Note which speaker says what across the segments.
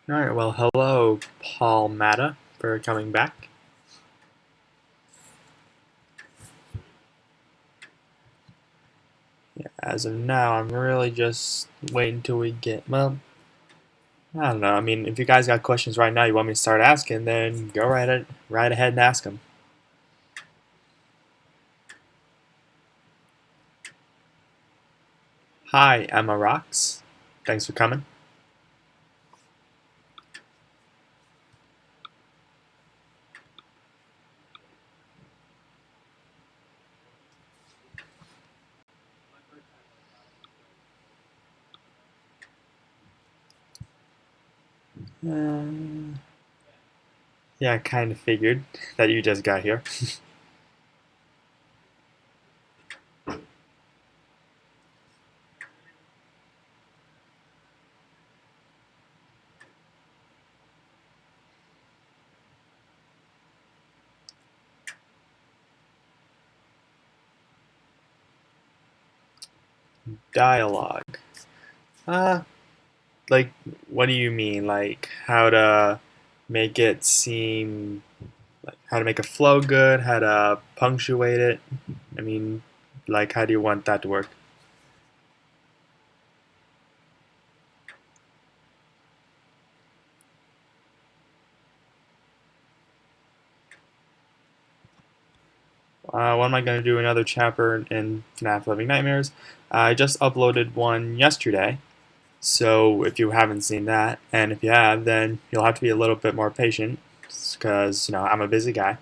Speaker 1: Alright, well, hello, Paul Matta, for coming back. Yeah, as of now, I'm really just waiting till we get, well, I don't know. I mean, if you guys got questions right now you want me to start asking, then go right ahead and ask them. Hi, Emma Rocks. Thanks for coming. Uh, yeah, I kind of figured that you just got here. Dialogue. Uh, like, what do you mean? Like, how to make it seem, like, how to make a flow good, how to punctuate it? I mean, like, how do you want that to work? When am I going to do another chapter in FNAF Living Nightmares? I just uploaded one yesterday, so if you haven't seen that, and if you have, then you'll have to be a little bit more patient, because, I'm a busy guy.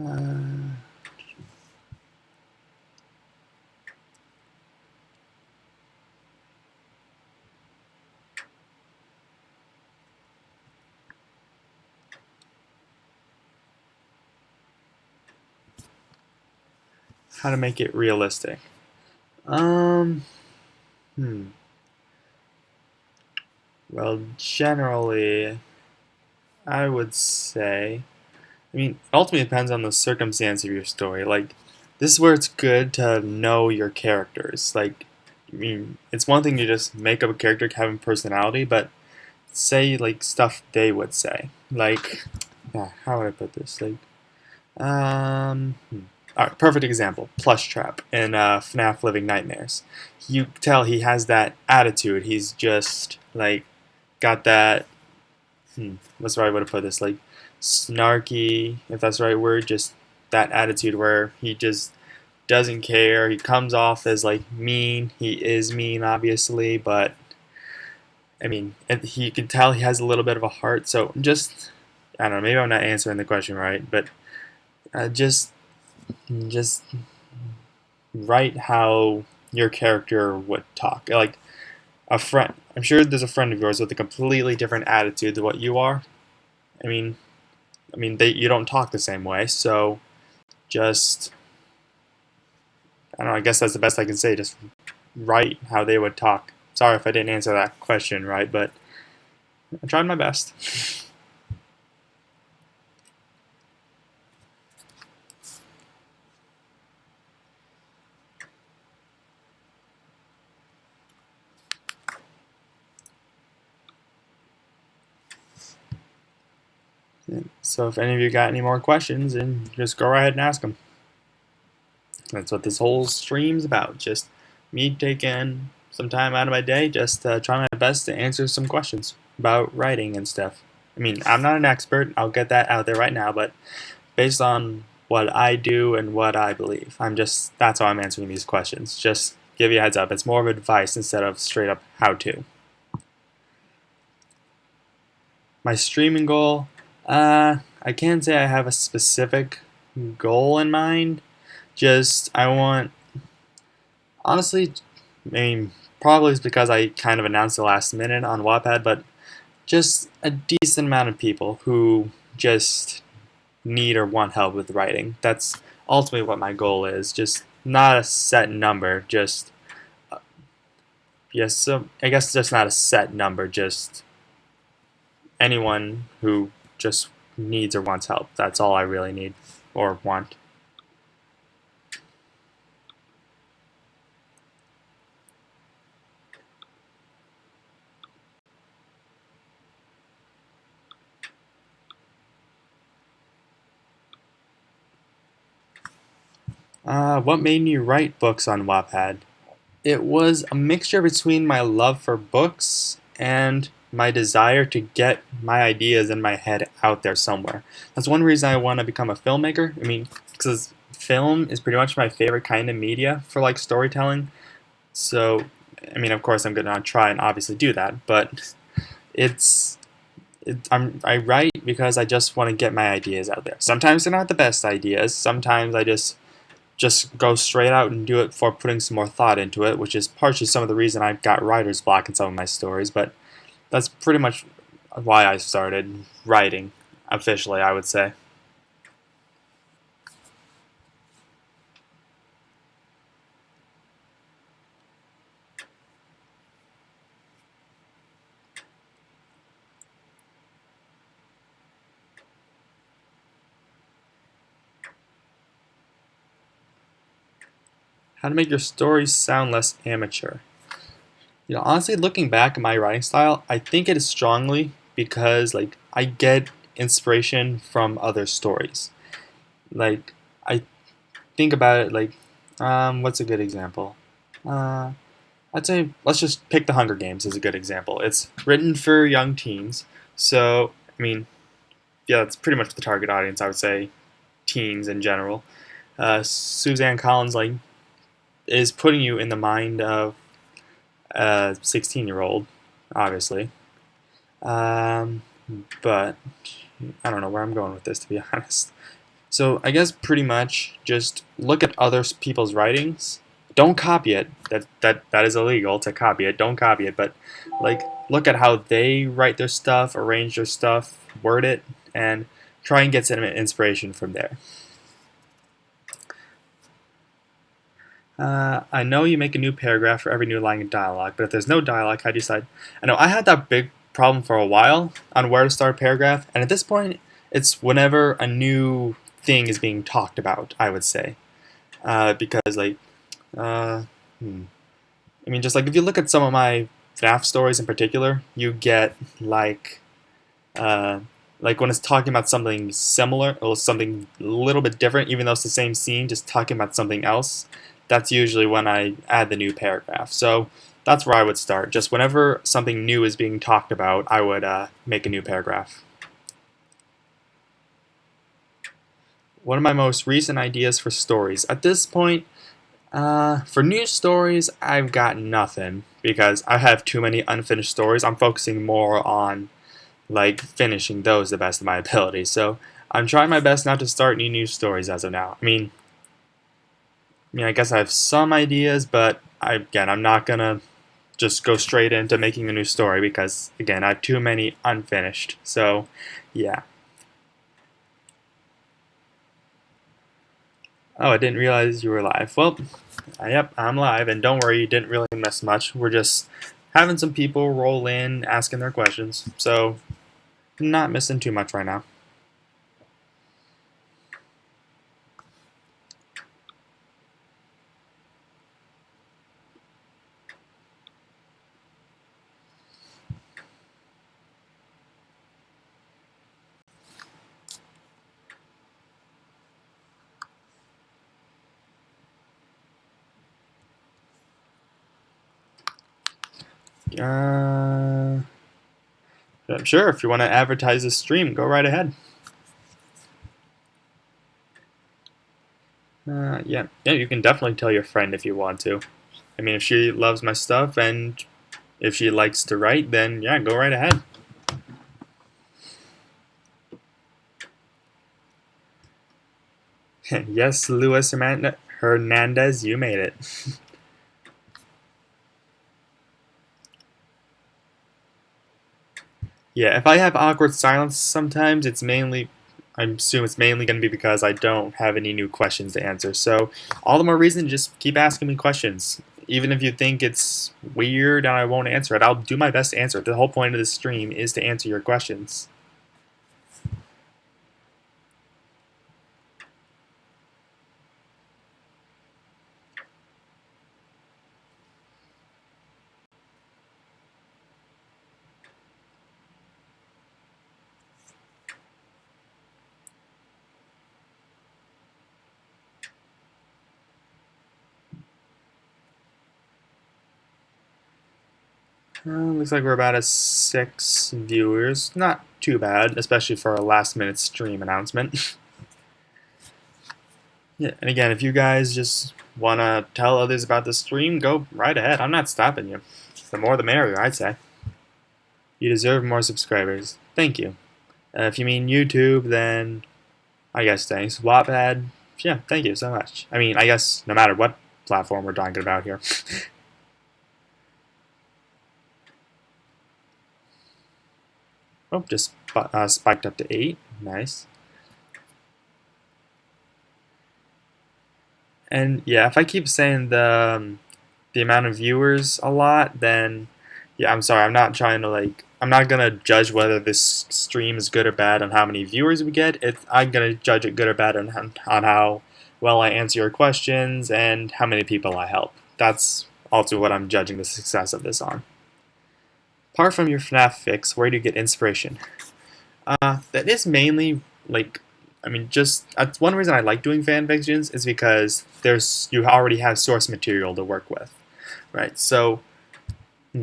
Speaker 1: Uh, how to make it realistic? Um, hmm. Well, generally, I would say, I mean, it ultimately depends on the circumstance of your story. Like, this is where it's good to know your characters. Like, I mean, it's one thing to just make up a character having personality, but say like stuff they would say. Like, yeah, how would I put this? Like, all right, perfect example. Plush Trap in FNAF Living Nightmares. You tell he has that attitude. He's just like got that. What's the right way to put this? Like snarky, if that's the right word. Just that attitude where he just doesn't care. He comes off as like mean. He is mean, obviously, but I mean, he can tell he has a little bit of a heart. So just, I don't know. Maybe I'm not answering the question right, but just write how your character would talk. Like a friend. I'm sure there's a friend of yours with a completely different attitude than what you are. I mean, you don't talk the same way. So just, I don't know. I guess that's the best I can say. Just write how they would talk. Sorry if I didn't answer that question right, but I tried my best. So if any of you got any more questions, then just go right ahead and ask them. That's what this whole stream's about. Just me taking some time out of my day, just trying my best to answer some questions about writing and stuff. I mean, I'm not an expert. I'll get that out there right now, but based on what I do and what I believe, that's why I'm answering these questions. Just give you a heads up. It's more of advice instead of straight up how to. My streaming goal, I can't say I have a specific goal in mind. Just I want, honestly, I mean, probably it's because I kind of announced the last minute on Wattpad, but just a decent amount of people who just need or want help with writing. That's ultimately what my goal is. Just not a set number. Just yes. So I guess just not a set number. Just anyone who just needs or wants help. That's all I really need or want. What made me write books on Wattpad? It was a mixture between my love for books and my desire to get my ideas in my head out there somewhere. That's one reason I want to become a filmmaker. I mean, because film is pretty much my favorite kind of media for like storytelling. So, I mean, of course, I'm going to try and obviously do that, but it's I write because I just want to get my ideas out there. Sometimes they're not the best ideas. Sometimes I just go straight out and do it before putting some more thought into it, which is partially some of the reason I've got writer's block in some of my stories, but that's pretty much why I started writing officially, I would say. How to make your stories sound less amateur. Honestly, looking back at my writing style, I think it is strongly because like I get inspiration from other stories. Like I think about it like what's a good example? Uh, I'd say let's just pick The Hunger Games as a good example. It's written for young teens, so I mean, yeah, that's pretty much the target audience. I would say teens in general. Suzanne Collins like is putting you in the mind of a 16-year-old, obviously. Um, but I don't know where I'm going with this, to be honest. So I guess pretty much just look at other people's writings. Don't copy it. That is illegal to copy it. Don't copy it. But like look at how they write their stuff, arrange their stuff, word it, and try and get some inspiration from there. I know you make a new paragraph for every new line of dialogue, but if there's no dialogue, how do you decide? I know I had that big problem for a while on where to start a paragraph, and at this point, it's whenever a new thing is being talked about, I would say. Because, like, uh, hmm. I mean, just like if you look at some of my FNAF stories in particular, you get uh, like when it's talking about something similar or something a little bit different, even though it's the same scene, just talking about something else, that's usually when I add the new paragraph. So that's where I would start. Just whenever something new is being talked about, I would make a new paragraph. One of my most recent ideas for stories. At this point, for new stories, I've got nothing because I have too many unfinished stories. I'm focusing more on like finishing those to the best of my ability. So I'm trying my best not to start any new stories as of now. I guess I have some ideas, but I'm not gonna just go straight into making a new story because again, I have too many unfinished. So, yeah. Oh, I didn't realize you were live. Well, yep, I'm live, and don't worry, you didn't really miss much. We're just having some people roll in, asking their questions. So, not missing too much right now. Uh, sure, if you want to advertise this stream, go right ahead. Yeah, you can definitely tell your friend if you want to. I mean, if she loves my stuff and if she likes to write, then yeah, go right ahead. Yes, Luis Hernandez, you made it. Yeah, if I have awkward silence sometimes, it's mainly I assume it's mainly going to be because I don't have any new questions to answer. So all the more reason to just keep asking me questions. Even if you think it's weird and I won't answer it, I'll do my best to answer it. The whole point of this stream is to answer your questions. Looks like we're about at 6 viewers. Not too bad, especially for a last minute stream announcement. Yeah, and again, if you guys just want to tell others about the stream, go right ahead. I'm not stopping you. The more the merrier, I'd say. You deserve more subscribers. Thank you. If you mean YouTube, then I guess thanks. Wattpad, yeah, thank you so much. I mean, I guess no matter what platform we're talking about here. Oh, just spiked up to 8. Nice. And yeah, if I keep saying the amount of viewers a lot, then yeah, I'm sorry. I'm not trying to I'm not gonna judge whether this stream is good or bad on how many viewers we get. I'm gonna judge it good or bad on how well I answer your questions and how many people I help. That's also what I'm judging the success of this on. Apart from your FNAF fix, where do you get inspiration? That is mainly I mean, just that's one reason I like doing fan fictions is because you already have source material to work with, right? So, how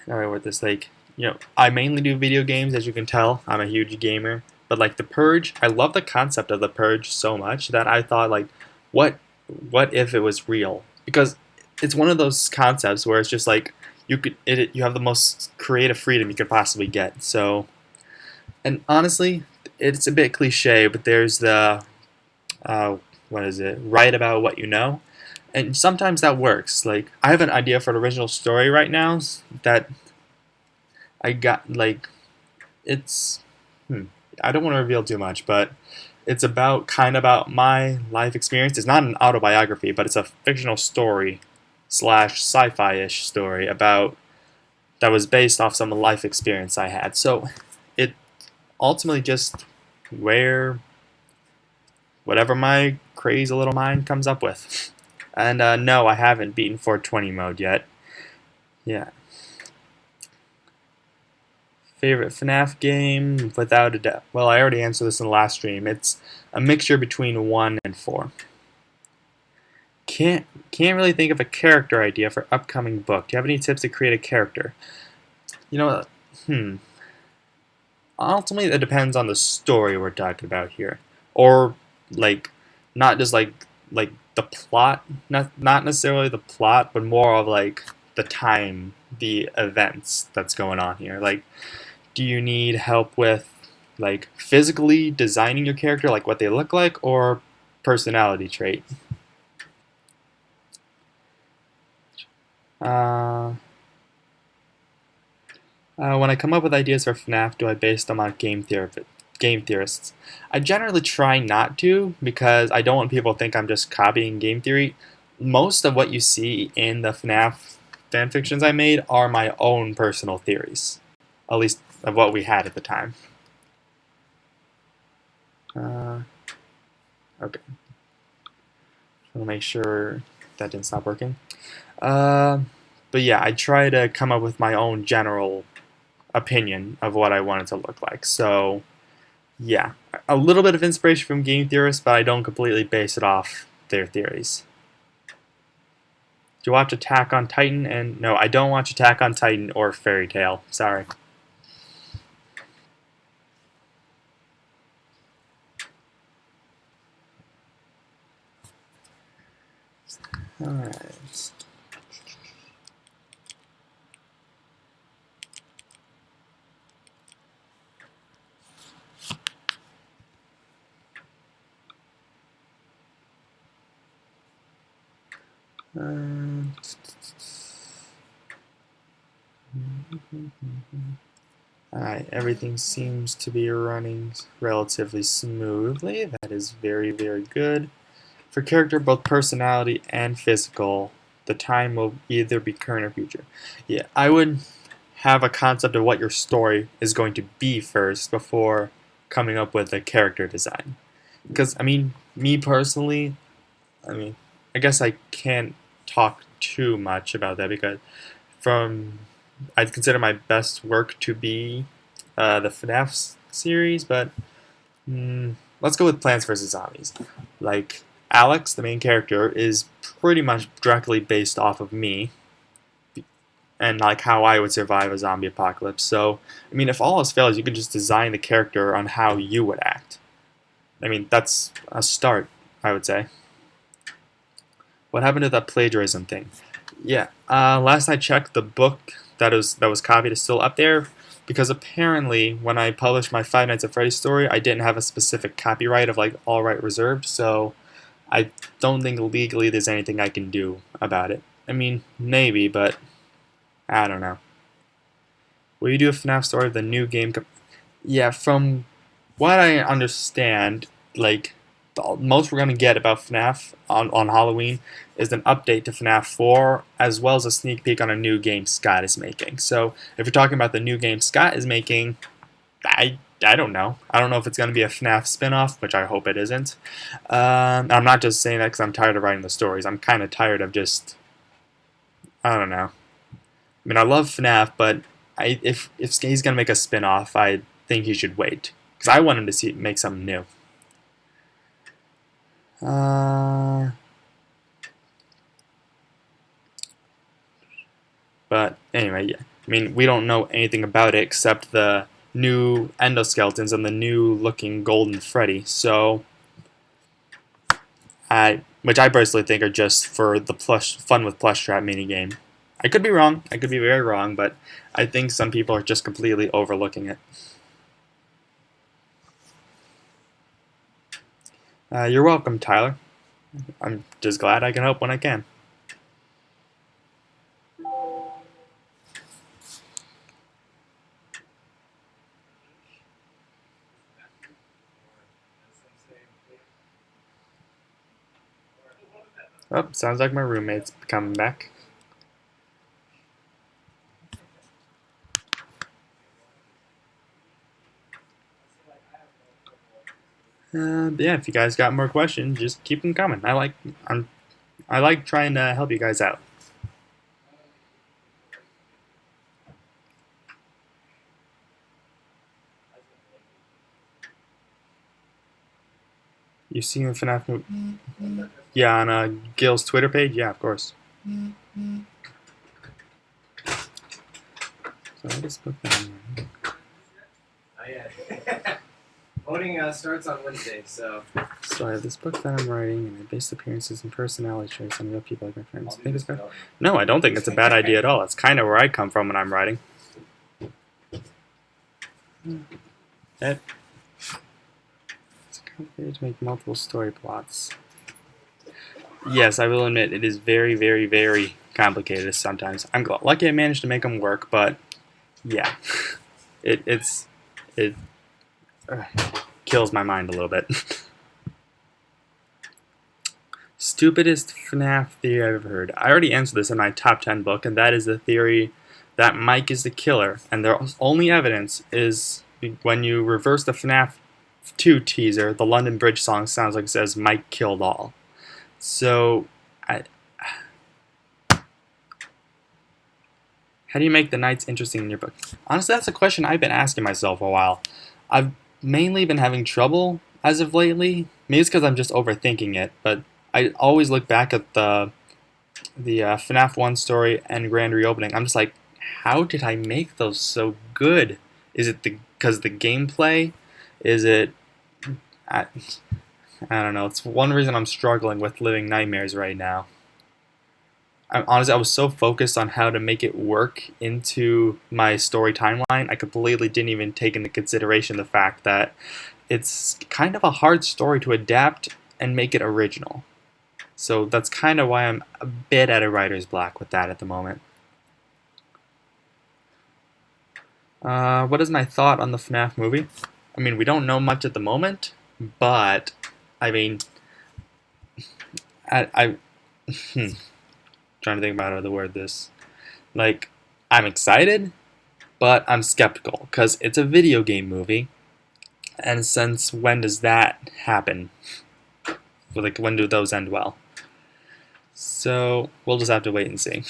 Speaker 1: do I word this? I mainly do video games, as you can tell. I'm a huge gamer, but like The Purge, I love the concept of The Purge so much that I thought what what if it was real? Because it's one of those concepts where it's just you have the most creative freedom you could possibly get. So, and honestly, it's a bit cliche, but there's the what is it? Write about what you know, and sometimes that works. Like I have an idea for an original story right now that I got it's I don't want to reveal too much, but it's about my life experience. It's not an autobiography, but it's a fictional story slash sci-fi-ish story about that was based off some life experience I had. So it ultimately just where whatever my crazy little mind comes up with. And no, I haven't beaten 420 mode yet. Yeah. Favorite FNAF game? Without a doubt. Well, I already answered this in the last stream. It's a mixture between 1 and 4. Can't really think of a character idea for upcoming book. Do you have any tips to create a character? You know, ultimately, it depends on the story we're talking about here, or not just the plot, not necessarily the plot, but more of the time, the events that's going on here. Do you need help with physically designing your character, like what they look like, or personality trait? When I come up with ideas for FNAF, do I base them on game theorists? I generally try not to because I don't want people to think I'm just copying game theory. Most of what you see in the FNAF fanfictions I made are my own personal theories, at least of what we had at the time. Okay. I want to make sure that didn't stop working. But yeah, I try to come up with my own general opinion of what I want it to look like. So yeah, a little bit of inspiration from game theorists, but I don't completely base it off their theories. Do you watch Attack on Titan? And no, I don't watch Attack on Titan or Fairy Tail. Sorry. Alright. Alright, everything seems to be running relatively smoothly. That is very, very good. For character, both personality and physical, the time will either be current or future. Yeah, I would have a concept of what your story is going to be first before coming up with a character design. Because, I mean, me personally, I mean, I guess I can't talk too much about that because from I'd consider my best work to be the FNAF series, but let's go with Plants vs Zombies. Like Alex, the main character, is pretty much directly based off of me and like how I would survive a zombie apocalypse. So, I mean, if all else fails, you could just design the character on how you would act. I mean, that's a start, I would say. What happened to that plagiarism thing? Yeah, last I checked, the book that was copied is still up there because apparently when I published my Five Nights at Freddy's story, I didn't have a specific copyright of like all right reserved, so I don't think legally there's anything I can do about it. I mean, maybe, but I don't know. Will you do a FNAF story of the new game? Yeah, from what I understand, like the most we're gonna get about FNAF on Halloween is an update to FNAF 4, as well as a sneak peek on a new game Scott is making. So if you're talking about the new game Scott is making, I don't know. I don't know if it's gonna be a FNAF spinoff, which I hope it isn't. I'm not just saying that because I'm tired of writing the stories. I'm kind of tired of just I don't know. I mean, I love FNAF, but if he's gonna make a spinoff, I think he should wait because I want him to make something new. Uh, but anyway, yeah. I mean, we don't know anything about it except the new endoskeletons and the new looking golden Freddy. So, which I personally think are just for the plush fun with plush trap minigame. I could be wrong. I could be very wrong, but I think some people are just completely overlooking it. You're welcome, Tyler. I'm just glad I can help when I can. Oh, sounds like my roommate's coming back. Yeah, if you guys got more questions, just keep them coming. I like trying to help you guys out. You seen the FNAF movie? Yeah, on Gil's Twitter page. Yeah, of course. So I just put that in.
Speaker 2: Oh yeah. Voting starts on Wednesday, so.
Speaker 1: So I have this book that I'm writing, and I base appearances and personality traits on real people like my friends. Think it's bad? No, I don't think it's a bad idea at all. That's kind of where I come from when I'm writing. It's complicated to make multiple story plots. Yes, I will admit it is very, very, very complicated sometimes. I'm lucky I managed to make them work, but yeah, it uh, kills my mind a little bit. Stupidest FNAF theory I've ever heard. I already answered this in my top 10 book, and that is the theory that Mike is the killer, and the only evidence is when you reverse the FNAF 2 teaser, the London Bridge song sounds like it says Mike killed all. So, how do you make the nights interesting in your book? Honestly, that's a question I've been asking myself a while. I've mainly been having trouble as of lately. Maybe it's because I'm just overthinking it, but I always look back at the FNAF 1 story and Grand Reopening. I'm just like, how did I make those so good? Is it because the gameplay? Is it... I, I don't know. It's one reason I'm struggling with Living Nightmares right now. Honestly, I was so focused on how to make it work into my story timeline, I completely didn't even take into consideration the fact that it's kind of a hard story to adapt and make it original. So that's kind of why I'm a bit at a writer's block with that at the moment. What is my thought on the FNAF movie? I mean, we don't know much at the moment, but I mean, I trying to think about how to word this. Like, I'm excited, but I'm skeptical because it's a video game movie, and since when does that happen? Like, when do those end well? So we'll just have to wait and see.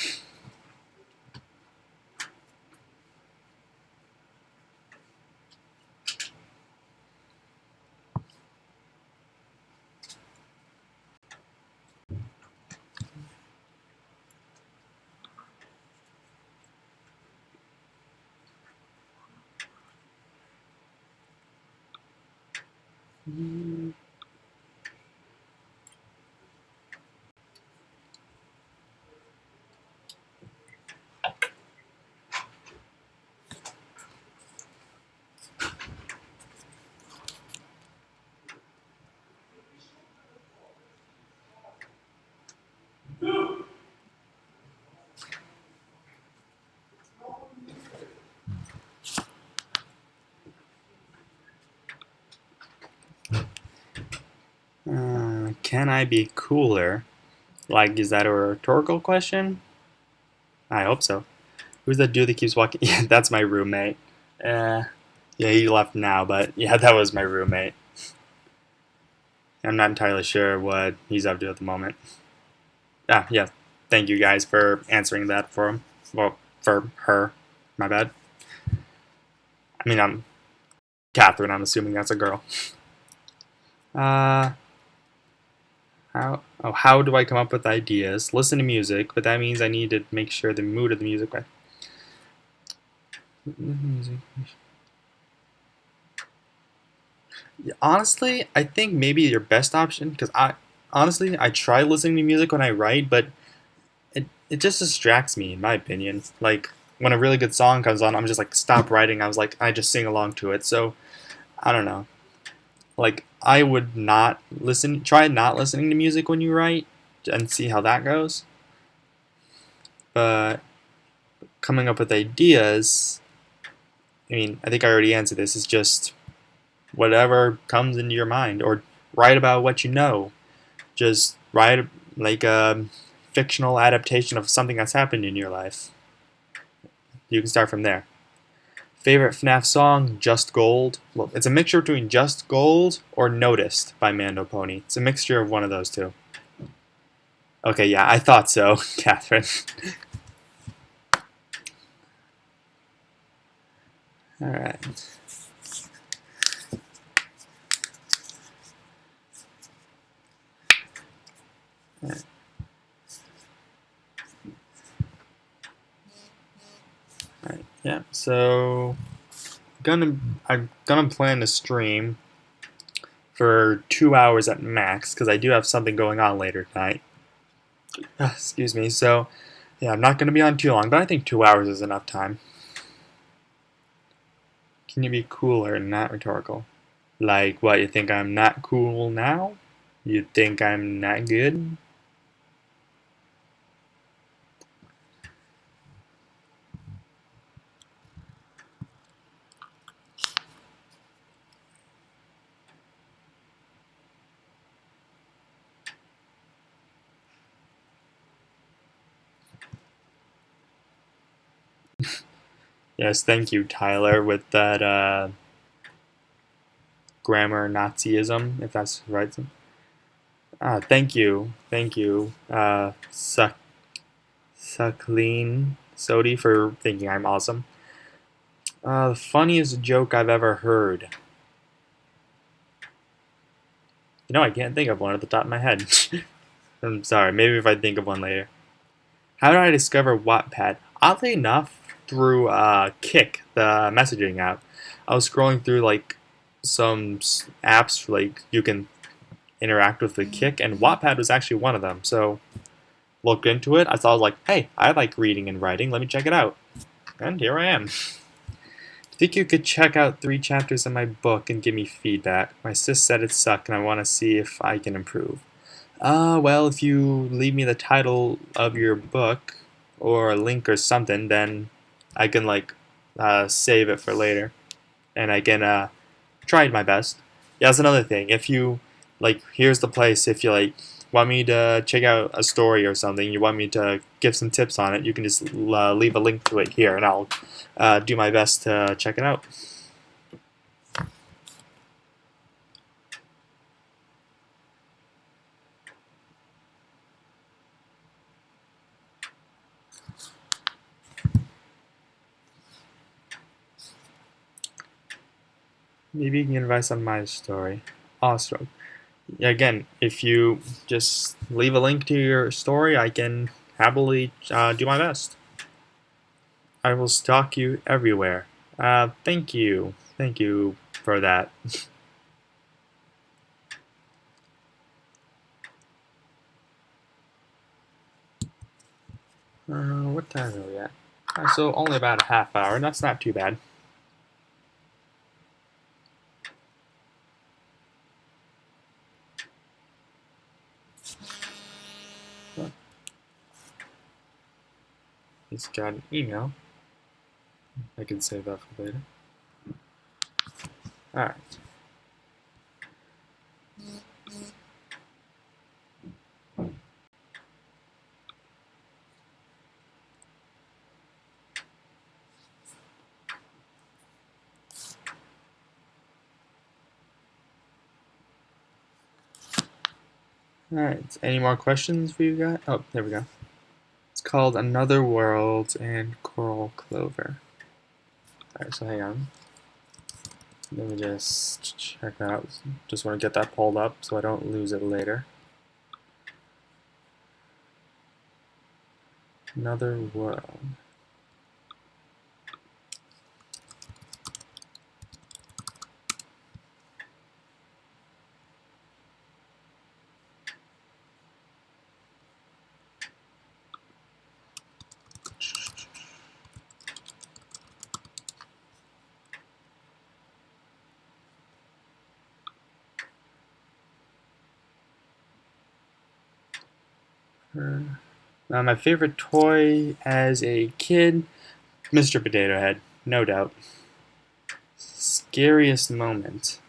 Speaker 1: Can I be cooler? Like, is that a rhetorical question? I hope so. Who's that dude that keeps walking? Yeah, that's my roommate. Yeah, he left now, but yeah, that was my roommate. I'm not entirely sure what he's up to at the moment. Yeah. Thank you guys for answering that for him. Well, for her. My bad. I mean, I'm Catherine. I'm assuming that's a girl. Uh, how do I come up with ideas? Listen to music, but that means I need to make sure the mood of the music. Yeah, honestly, I think maybe your best option because I try listening to music when I write, but it just distracts me in my opinion. Like when a really good song comes on, I'm just like stop writing. I just sing along to it. So I don't know. Like I would not listen. Try not listening to music when you write and see how that goes. But coming up with ideas, I mean, I think I already answered this. Is just whatever comes into your mind, or write about what you know. Just write like a fictional adaptation of something that's happened in your life. You can start from there. Favorite FNAF song, Just Gold. Well, it's a mixture between Just Gold or Noticed by Mando Pony. It's a mixture of one of those two. Okay, yeah, I thought so, Catherine. Alright. Alright. Alright, yeah, so I'm gonna plan to stream for 2 hours at max because I do have something going on later tonight. Excuse me. So, yeah, I'm not gonna be on too long, but I think 2 hours is enough time. Can you be cooler and not rhetorical? Like, what, you think I'm not cool now? You think I'm not good? Yes, thank you, Tyler, with that grammar Nazism, if that's right. Thank you. Thank you, Sakleen Sodi, for thinking I'm awesome. The funniest joke I've ever heard. I can't think of one at the top of my head. I'm sorry, maybe if I think of one later. How did I discover Wattpad? Oddly enough, through Kick, the messaging app. I was scrolling through like some apps like you can interact with the Kick, and Wattpad was actually one of them. So looked into it. I thought like, hey, I like reading and writing. Let me check it out. And here I am. Think you could check out 3 chapters of my book and give me feedback? My sis said it sucked, and I want to see if I can improve. Well, if you leave me the title of your book or a link or something, then I can like save it for later, and I can tried my best. Yeah, that's another thing. If you like, here's the place. If you like, want me to check out a story or something, you want me to give some tips on it, you can just leave a link to it here, and I'll do my best to check it out. Maybe you can get advice on my story. Awesome. Again, if you just leave a link to your story, I can happily do my best. I will stalk you everywhere. Thank you. Thank you for that. What time are we at? So only about a half hour. That's not too bad. He's got an email. I can save that for later. Alright. Alright. Any more questions for you guys? Oh, there we go. It's called Another World and Coral Clover. Alright, so hang on. Let me just check that out. Just want to get that pulled up so I don't lose it later. Another World. My favorite toy as a kid, Mr. Potato Head, no doubt. Scariest moment.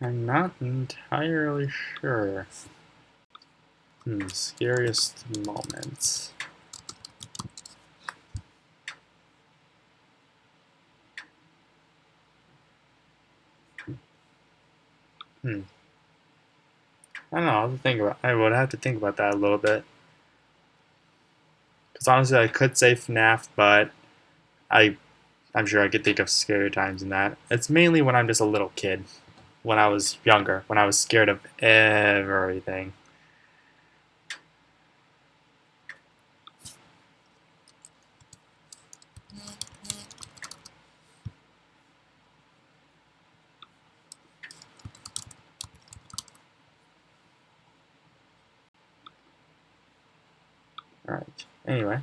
Speaker 1: I'm not entirely sure. Scariest moments. I don't know. I'll have to think about. I would have to think about that a little bit. Because honestly, I could say FNAF, but I, I'm sure I could think of scarier times than that. It's mainly when I'm just a little kid, when I was younger, when I was scared of everything. All right. Anyway,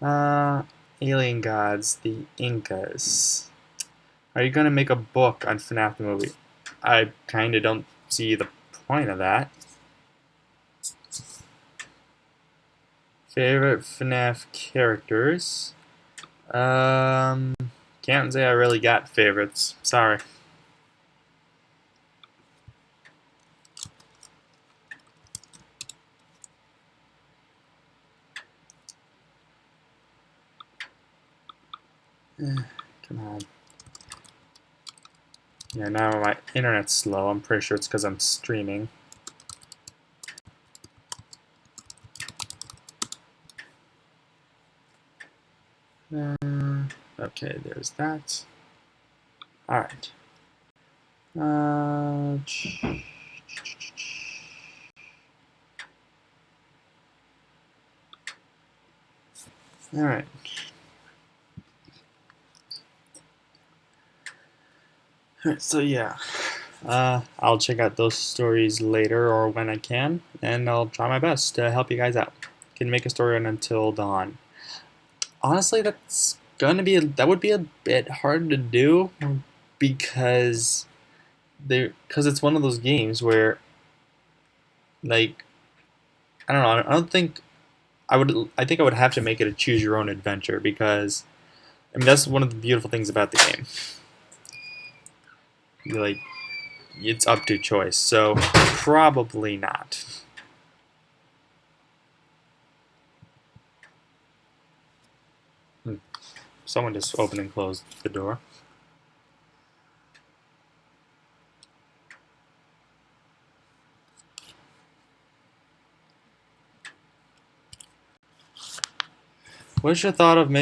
Speaker 1: uh, alien gods, the Incas. Are you gonna make a book on FNAF the movie? I kind of don't see the point of that. Favorite FNAF characters? Can't say I really got favorites. Sorry. Come on. Yeah, now my internet's slow. I'm pretty sure it's because I'm streaming. Okay, there's that. Alright. Alright. Alright, so yeah. I'll check out those stories later or when I can, and I'll try my best to help you guys out. Can make a story on Until Dawn. Honestly, that would be a bit hard to do because it's one of those games where, like, I don't know, I don't think I think I would have to make it a choose your own adventure because I mean that's one of the beautiful things about the game. Like it's up to choice. So probably not. Someone just opened and closed the door. What's your thought of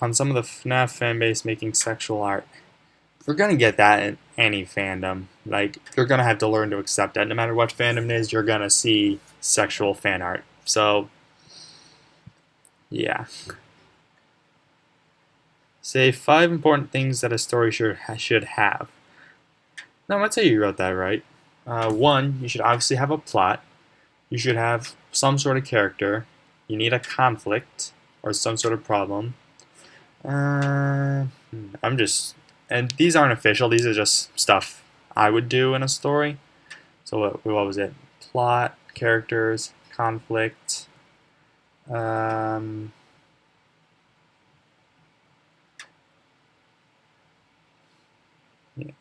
Speaker 1: on some of the FNAF fan base making sexual art? We're gonna get that in any fandom. Like you're gonna have to learn to accept that. No matter what fandom it is, you're gonna see sexual fan art. So yeah. Say 5 important things that a story should have. No, I'd say you wrote that right. One, you should obviously have a plot. You should have some sort of character. You need a conflict or some sort of problem. I'm just, and these aren't official. These are just stuff I would do in a story. So what was it? Plot, characters, conflict. Um,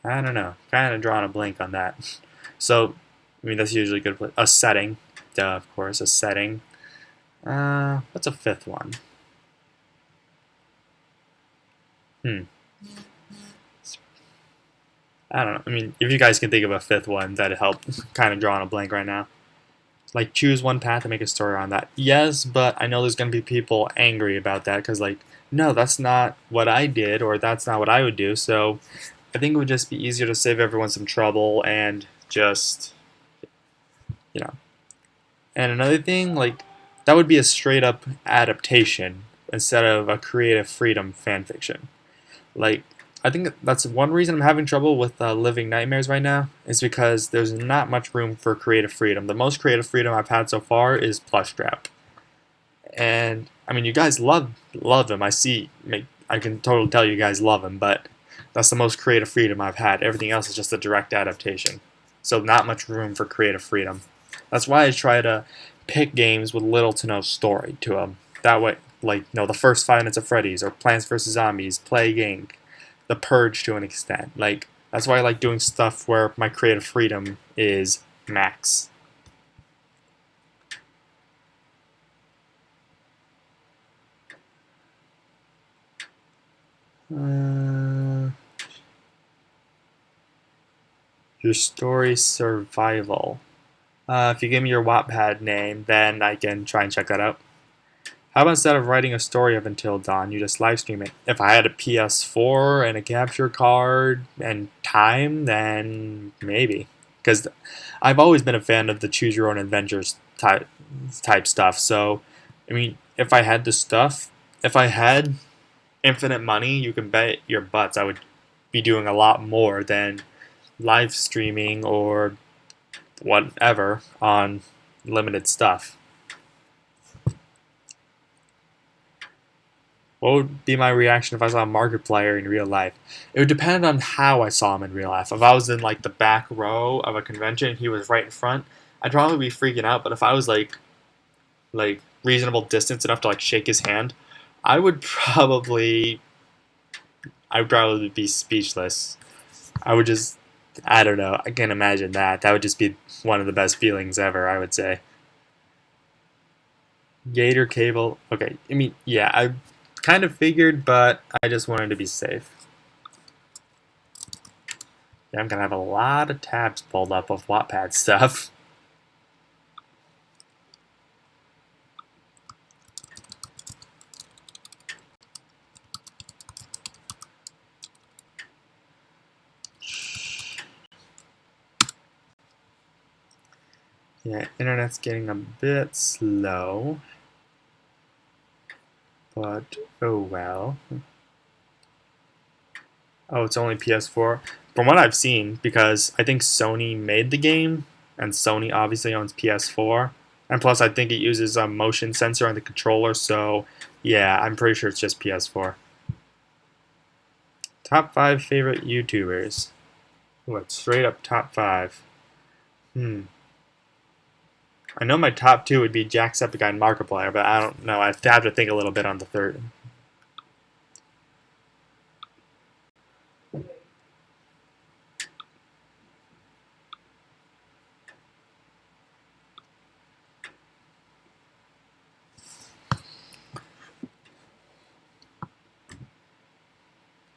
Speaker 1: I don't know. Kind of drawing a blank on that. So, I mean, that's usually good. A setting, duh, of course, a setting. What's a fifth one? Hmm. I don't know. I mean, if you guys can think of a fifth one, that'd help. Kind of drawing a blank right now. Like, choose one path and make a story on that. Yes, but I know there's gonna be people angry about that because, like, no, that's not what I did, or that's not what I would do. So, I think it would just be easier to save everyone some trouble and just, you know. And another thing, like, that would be a straight up adaptation instead of a creative freedom fanfiction. Like, I think that's one reason I'm having trouble with Living Nightmares right now, is because there's not much room for creative freedom. The most creative freedom I've had so far is Plushtrap. And, I mean, you guys love him. I can totally tell you guys love him, but that's the most creative freedom I've had. Everything else is just a direct adaptation. So, not much room for creative freedom. That's why I try to pick games with little to no story to them. That way, like, the first 5 minutes of Freddy's or Plants vs. Zombies, Plague Inc., The Purge to an extent. Like, that's why I like doing stuff where my creative freedom is max. Your story survival. If you give me your Wattpad name, then I can try and check that out. How about instead of writing a story of Until Dawn, you just live stream it? If I had a PS4 and a capture card and time, then maybe. Because I've always been a fan of the choose your own adventures type stuff. So, I mean, if I had infinite money, you can bet your butts I would be doing a lot more than live streaming or whatever on limited stuff. What would be my reaction if I saw a Markiplier in real life? It would depend on how I saw him in real life. If I was in like the back row of a convention and he was right in front, I'd probably be freaking out. But if I was like reasonable distance enough to like shake his hand, I would probably be speechless. I would just I don't know. I can't imagine that. That would just be one of the best feelings ever, I would say. Gator cable. Okay. I mean, yeah, I kind of figured, but I just wanted to be safe. Yeah, I'm gonna have a lot of tabs pulled up of Wattpad stuff. Yeah, internet's getting a bit slow. But, oh well. Oh, it's only PS4. From what I've seen, because I think Sony made the game, and Sony obviously owns PS4. And plus, I think it uses a motion sensor on the controller, so yeah, I'm pretty sure it's just PS4. Top 5 favorite YouTubers. What, straight up top 5? Hmm. I know my top two would be Jacksepticeye and Markiplier, but I don't know. I have to think a little bit on the third.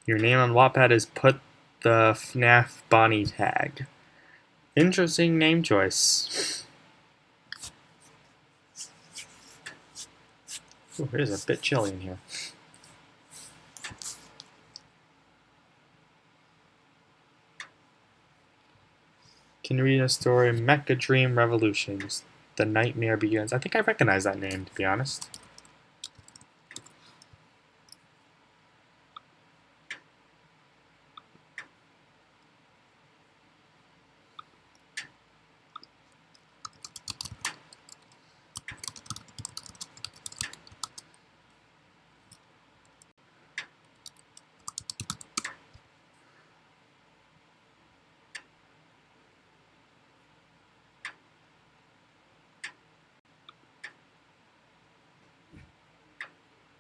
Speaker 1: Your name on Wattpad is Put the FNAF Bonnie tag. Interesting name choice. Ooh, it is a bit chilly in here. Can you read a story? Mecha Dream Revolutions. The Nightmare Begins. I think I recognize that name, to be honest.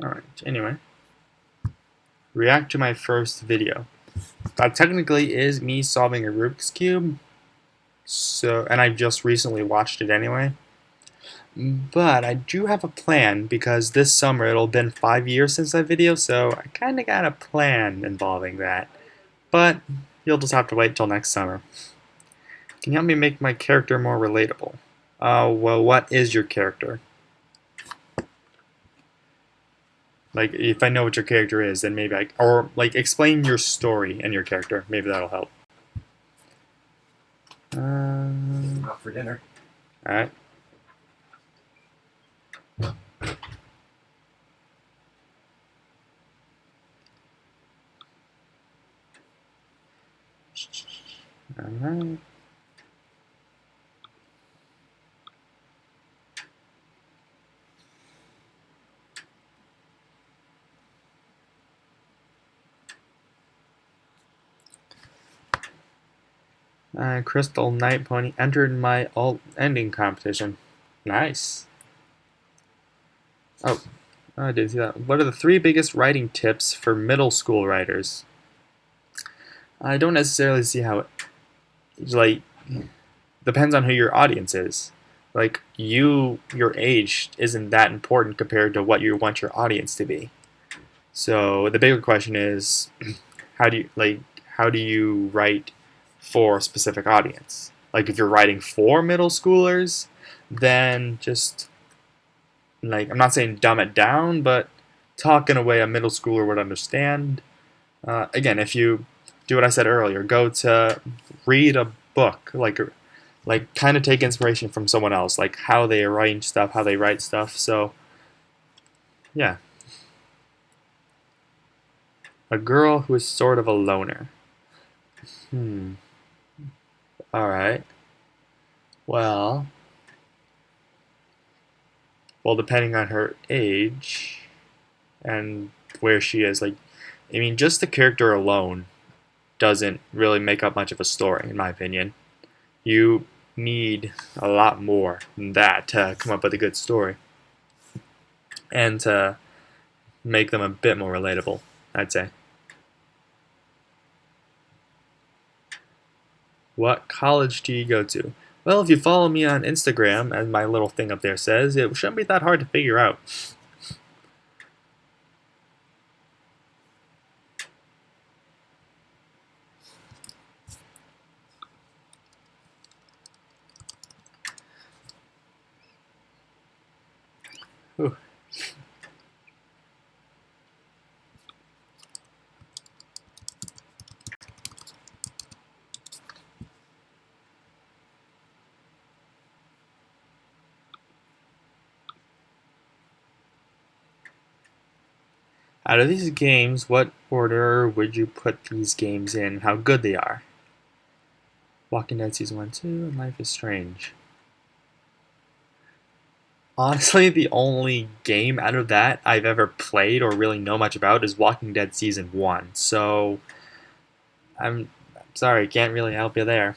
Speaker 1: Alright, anyway. React to my first video. That technically is me solving a Rubik's Cube. And I just recently watched it anyway. But I do have a plan because this summer it'll have been 5 years since that video, so I kinda got a plan involving that. But you'll just have to wait till next summer. Can you help me make my character more relatable? Well, what is your character? Like, if I know what your character is, then maybe or like, explain your story and your character. Maybe that'll help.
Speaker 2: Out for dinner.
Speaker 1: Alright. Alright. Crystal Night Pony entered my alt ending competition. Nice. Oh, I didn't see that. What are the 3 biggest writing tips for middle school writers? I don't necessarily see how it, like, depends on who your audience is. Like, your age isn't that important compared to what you want your audience to be. So the bigger question is, how do you write for a specific audience? Like, if you're writing for middle schoolers, then just, like, I'm not saying dumb it down, but talk in a way a middle schooler would understand. Again, if you do what I said earlier, go to read a book, like kind of take inspiration from someone else, like how they arrange stuff, how they write stuff. So, yeah. A girl who is sort of a loner. Alright. Well, depending on her age and where she is, like, I mean, just the character alone doesn't really make up much of a story, in my opinion. You need a lot more than that to come up with a good story and to make them a bit more relatable, I'd say. What college do you go to? Well, if you follow me on Instagram, as my little thing up there says, it shouldn't be that hard to figure out. Whew. Out of these games, what order would you put these games in? How good they are? Walking Dead Season 1, 2, and Life is Strange. Honestly, the only game out of that I've ever played or really know much about is Walking Dead Season 1. So, I'm sorry, can't really help you there.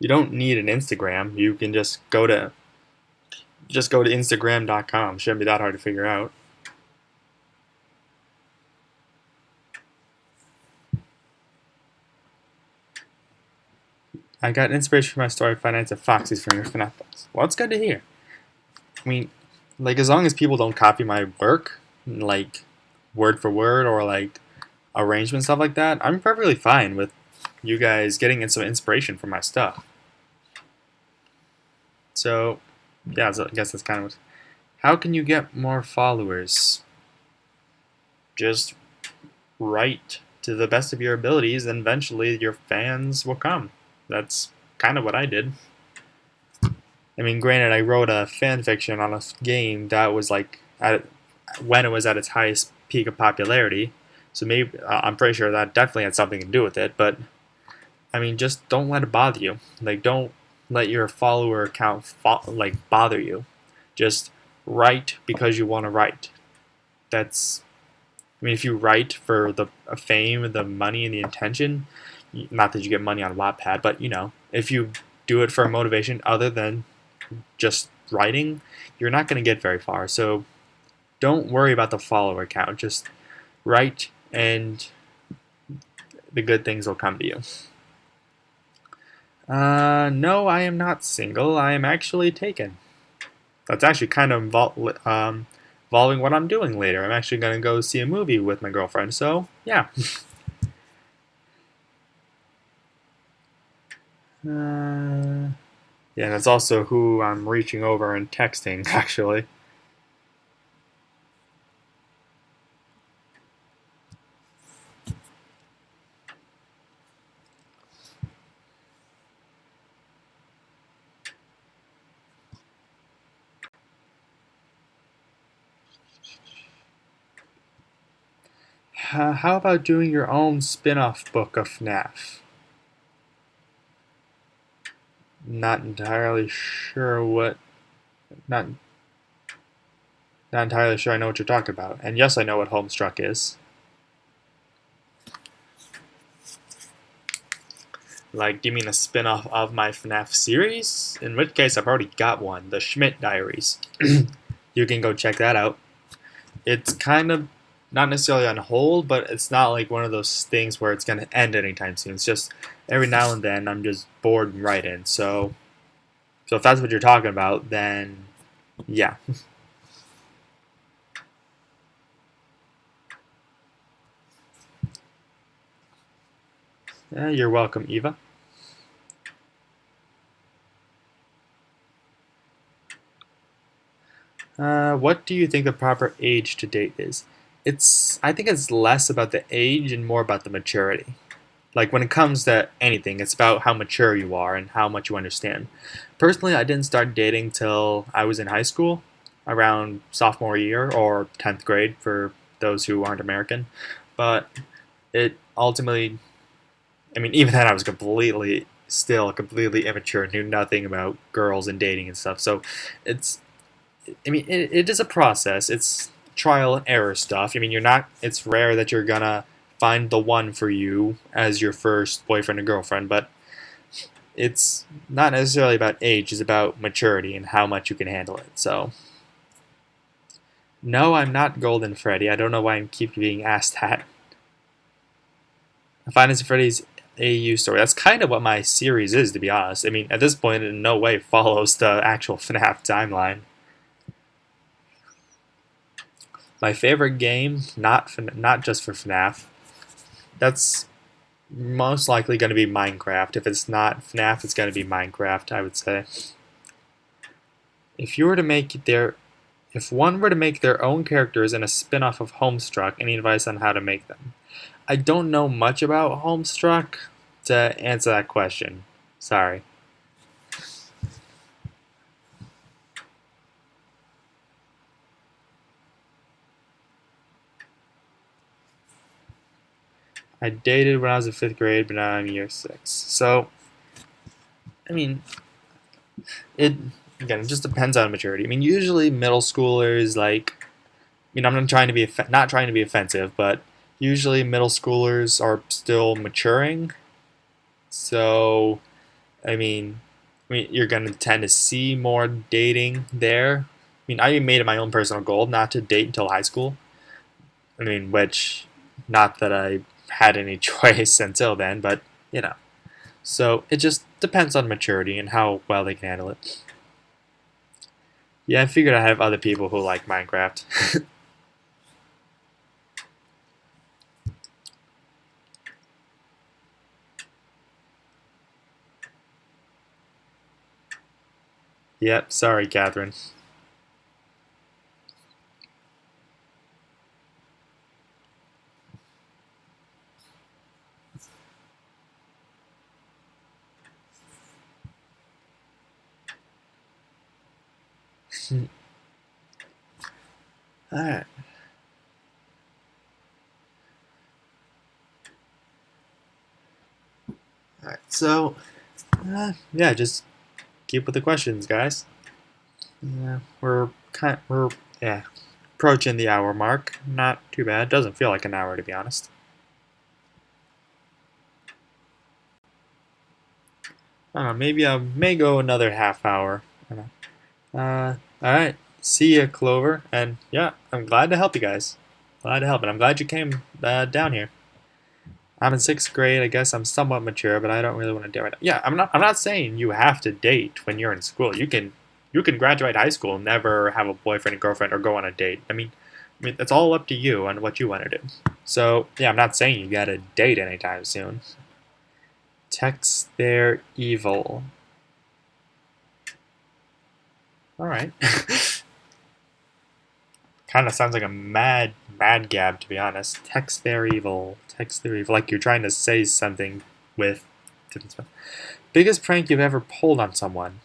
Speaker 1: You don't need an Instagram. You can just go to Instagram.com. Shouldn't be that hard to figure out. I got inspiration for my story finance at Foxy's from your FNAF books. Well, it's good to hear. I mean, like, as long as people don't copy my work, like, word for word or, like, arrangement, stuff like that, I'm perfectly fine with you guys getting some inspiration from my stuff. So, yeah, so I guess that's kind of how can you get more followers? Just write to the best of your abilities, and eventually your fans will come. That's kind of what I did. I mean, granted, I wrote a fan fiction on a game that was like when it was at its highest peak of popularity. So maybe I'm pretty sure that definitely had something to do with it. But I mean, just don't let it bother you. Like, don't let your follower count bother you. Just write because you want to write. That's I mean, if you write for the fame, the money, and the intention, not that you get money on Wattpad, but if you do it for a motivation other than just writing, you're not going to get very far. So don't worry about the follower count. Just write, and the good things will come to you. No, I am not single. I am actually taken. That's actually kind of involving what I'm doing later. I'm actually going to go see a movie with my girlfriend. So, yeah. Yeah, that's also who I'm reaching over and texting, actually. How about doing your own spin-off book of FNAF? Not entirely sure what. Not not entirely sure I know what you're talking about. And yes, I know what Homestruck is. Like, do you mean a spin-off of my FNAF series? In which case, I've already got one, the Schmidt Diaries. You can go check that out. It's kind of not necessarily on hold, but it's not like one of those things where it's going to end anytime soon. It's just every now and then I'm just bored and writing. So if that's what you're talking about, then yeah. You're welcome, Eva. What do you think the proper age to date is? I think it's less about the age and more about the maturity. Like, when it comes to anything, it's about how mature you are and how much you understand. Personally, I didn't start dating till I was in high school, around sophomore year or 10th grade for those who aren't American. But it ultimately, I mean, even then I was still completely immature, knew nothing about girls and dating and stuff. So it's it is a process. It's trial and error stuff. I mean, it's rare that you're gonna find the one for you as your first boyfriend or girlfriend, but it's not necessarily about age. It's about maturity and how much you can handle it. So, no, I'm not Golden Freddy. I don't know why I keep being asked that. Five Nights at Freddy's AU story. That's kind of what my series is, to be honest. I mean, at this point, it in no way follows the actual FNAF timeline. My favorite game, not just for FNAF, that's most likely going to be Minecraft. If it's not FNAF, it's going to be Minecraft, I would say. If one were to make their own characters in a spin-off of Homestruck, any advice on how to make them? I don't know much about Homestruck to answer that question. Sorry. I dated when I was in 5th grade, but now I'm in year 6. So, I mean, it again, it just depends on maturity. I mean, usually middle schoolers, like, I'm not trying to be offensive, but usually middle schoolers are still maturing. So, I mean, you're gonna tend to see more dating there. I mean, I made it my own personal goal not to date until high school. I mean, which, not that I had any choice until then, but you know. So it just depends on maturity and how well they can handle it. Yeah, I figured I have other people who like Minecraft. Yep, sorry, Catherine. Alright, alright. So, yeah, just keep with the questions, guys. Yeah, we're yeah approaching the hour mark. Not too bad. Doesn't feel like an hour to be honest. I don't know. Maybe I may go another half hour. I don't know. All right. See ya, Clover. And yeah, I'm glad to help you guys. Glad to help, and I'm glad you came down here. I'm in sixth grade. I guess I'm somewhat mature, but I don't really want to date right now. Yeah, I'm not. I'm not saying you have to date when you're in school. You can graduate high school, and never have a boyfriend and girlfriend, or go on a date. I mean, it's all up to you on what you want to do. So yeah, I'm not saying you gotta date anytime soon. Text they're evil. All right. Kind of sounds like a mad gab, to be honest. Text they're evil. Text they're evil. Like you're trying to say something with different stuff. Biggest prank you've ever pulled on someone?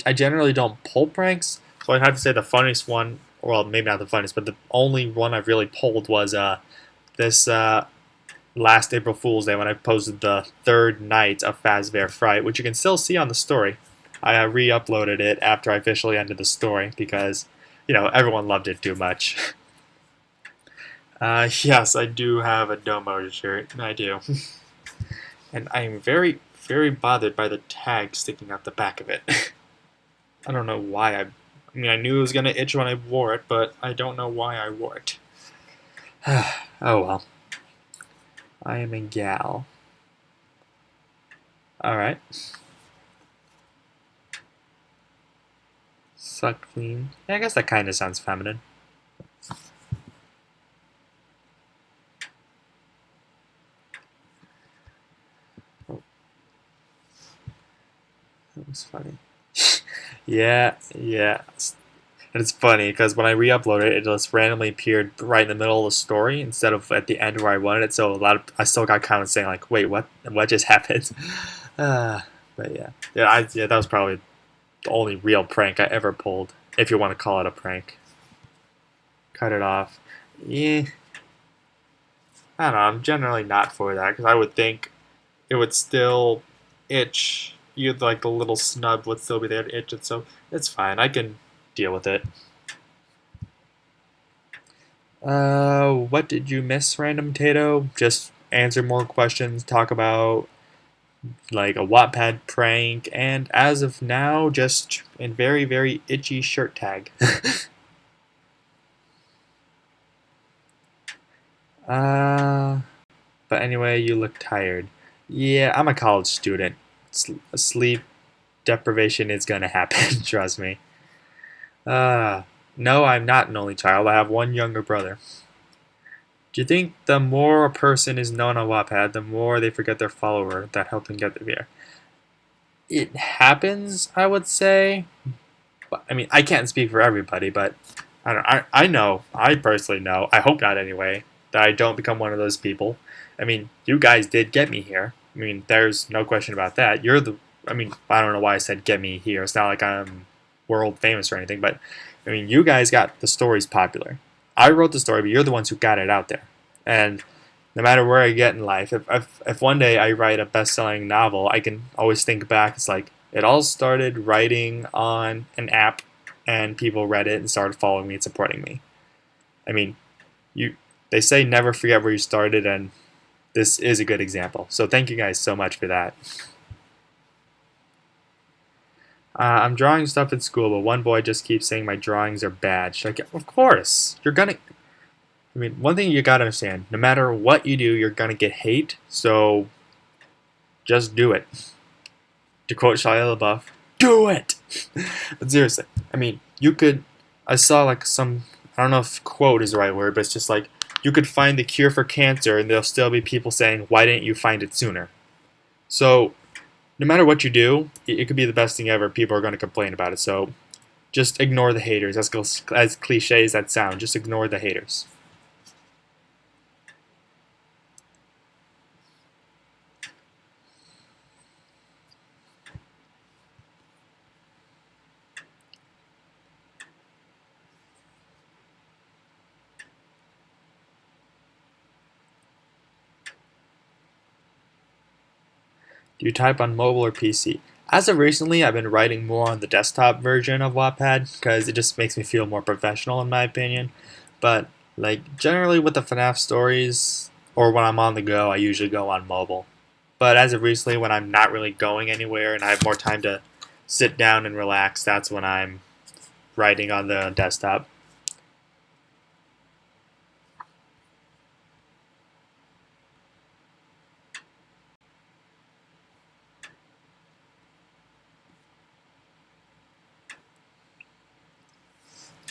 Speaker 1: I generally don't pull pranks, so I'd have to say the funniest one, well, maybe not the funniest, but the only one I've really pulled was this last April Fool's Day when I posted the third night of Fazbear Fright, which you can still see on the story. I re-uploaded it after I officially ended the story because, everyone loved it too much. Yes, I do have a Domo shirt. I do. And I am very, very bothered by the tag sticking out the back of it. I don't know why I mean, I knew it was going to itch when I wore it, but I don't know why I wore it. Oh well. I am a gal. Alright. Suck clean. Yeah, I guess that kind of sounds feminine. Oh, that was funny. Yeah, yeah. And it's funny because when I re-uploaded it, it just randomly appeared right in the middle of the story instead of at the end where I wanted it. So I still got comments saying like, "Wait, what? What just happened?" Uh, but yeah, that was probably the only real prank I ever pulled, if you want to call it a prank. Cut it off. Yeah, I don't know. I'm generally not for that because I would think it would still itch. You'd like the little snub would still be there to itch it, so it's fine. I can deal with it. What did you miss, Random Tato? Just answer more questions, talk about like a Wattpad prank, and as of now, just a very, very itchy shirt tag. uh, but anyway, you look tired. Yeah, I'm a college student. Sleep deprivation is gonna happen, trust me. Uh, no, I'm not an only child. I have one younger brother. Do you think the more a person is known on Wattpad, the more they forget their follower that helped them get there? It happens, I would say. I mean, I can't speak for everybody, but I don't. I know. I personally know. I hope not anyway. That I don't become one of those people. I mean, you guys did get me here. I mean, there's no question about that. You're the. I mean, I don't know why I said get me here. It's not like I'm world famous or anything, but I mean, you guys got the stories popular. I wrote the story, but you're the ones who got it out there. And no matter where I get in life, if one day I write a best-selling novel, I can always think back. It's like it all started writing on an app, and people read it and started following me and supporting me. I mean, you they say never forget where you started, and this is a good example. So thank you guys so much for that. I'm drawing stuff in school, but one boy just keeps saying my drawings are bad. She's like, of course, you're gonna. I mean, one thing you gotta understand: no matter what you do, you're gonna get hate. So just do it. To quote Shia LaBeouf, do it. But seriously, I mean, you could. I saw like some. I don't know if quote is the right word, but it's just like you could find the cure for cancer, and there'll still be people saying, "Why didn't you find it sooner?" So no matter what you do, it could be the best thing ever. People are going to complain about it. So just ignore the haters. As cliche as that sounds, just ignore the haters. Do you type on mobile or PC? As of recently, I've been writing more on the desktop version of Wattpad because it just makes me feel more professional, in my opinion. But like generally with the FNAF stories, or when I'm on the go, I usually go on mobile. But as of recently, when I'm not really going anywhere and I have more time to sit down and relax, that's when I'm writing on the desktop.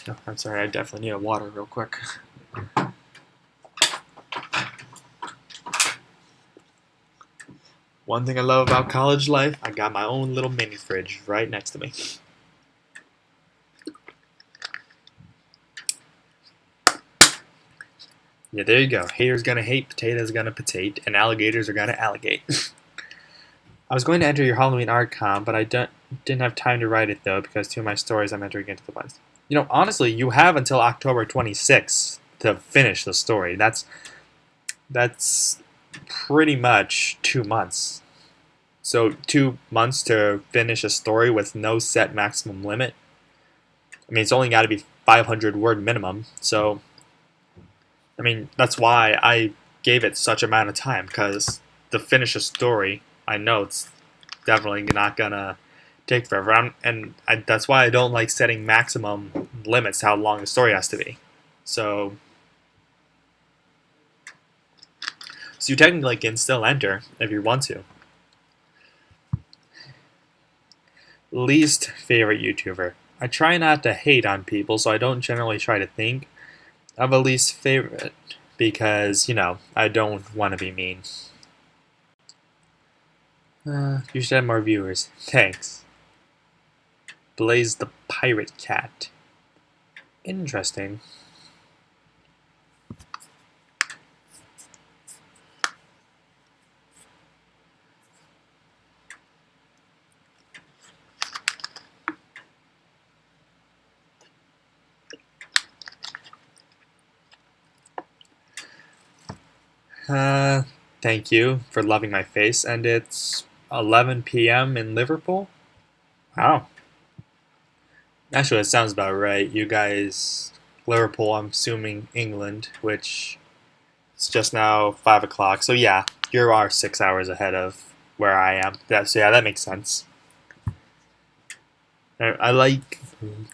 Speaker 1: Oh, I'm sorry, I definitely need a water real quick. One thing I love about college life, I got my own little mini fridge right next to me. Yeah, there you go. Haters gonna hate, potatoes gonna potate, and alligators are gonna alligate. I was going to enter your Halloween art comp, but I didn't have time to write it though because two of my stories I'm entering into the list. You know, honestly, you have until October 26th to finish the story. That's pretty much 2 months. So 2 months to finish a story with no set maximum limit. I mean, it's only got to be 500 word minimum. So, I mean, that's why I gave it such amount of time because to finish a story, I know it's definitely not gonna take forever. That's why I don't like setting maximum limits to how long the story has to be. So, so you technically can still enter if you want to. Least favorite YouTuber. I try not to hate on people, so I don't generally try to think of a least favorite because, I don't want to be mean. You should have more viewers. Thanks. Blaze the Pirate Cat. Interesting. Thank you for loving my face, and it's 11 p.m. in Liverpool? Wow. Actually, it sounds about right. You guys, Liverpool, I'm assuming England, which it's just now 5 o'clock. So yeah, you are 6 hours ahead of where I am. So yeah, that makes sense. I like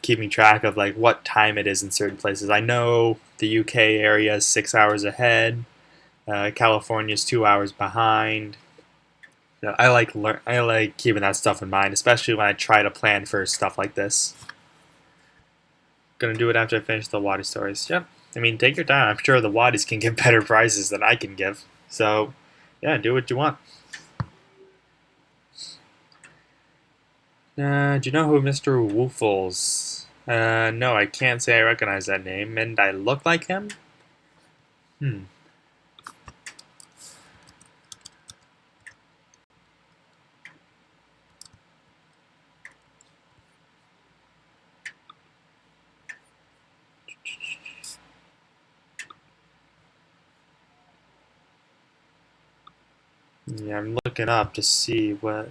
Speaker 1: keeping track of like what time it is in certain places. I know the UK area is 6 hours ahead. California's 2 hours behind. I like keeping that stuff in mind, especially when I try to plan for stuff like this. Gonna do it after I finish the Wadi stories. Yep. I mean, take your time. I'm sure the Wadis can give better prices than I can give. So, yeah, do what you want. Do you know who Mr. Woofles? No, I can't say I recognize that name. And I look like him? Hmm. Yeah, I'm looking up to see what.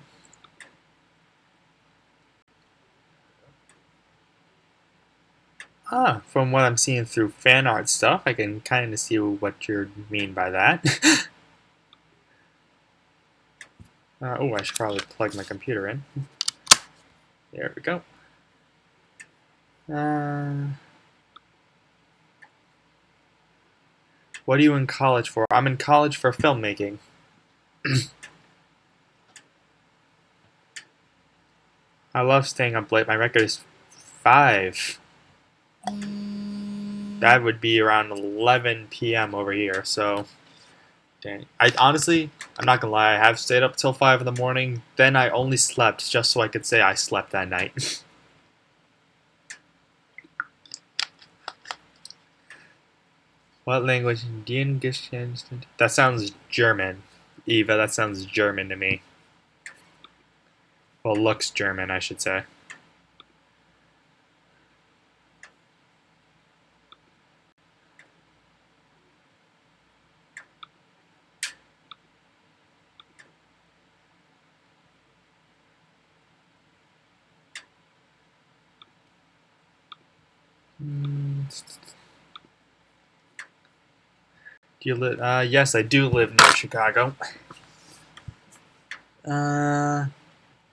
Speaker 1: From what I'm seeing through fan art stuff, I can kind of see what you mean by that. Oh, I should probably plug my computer in. There we go. What are you in college for? I'm in college for filmmaking. I love staying up late. My record is 5. That would be around 11 p.m. over here. So, dang. I'm not gonna lie. I have stayed up till 5 in the morning. Then I only slept just so I could say I slept that night. What language? Indian? That sounds German. Eva, that sounds German to me. Well, looks German, I should say. Do you live? Yes, I do live near Chicago.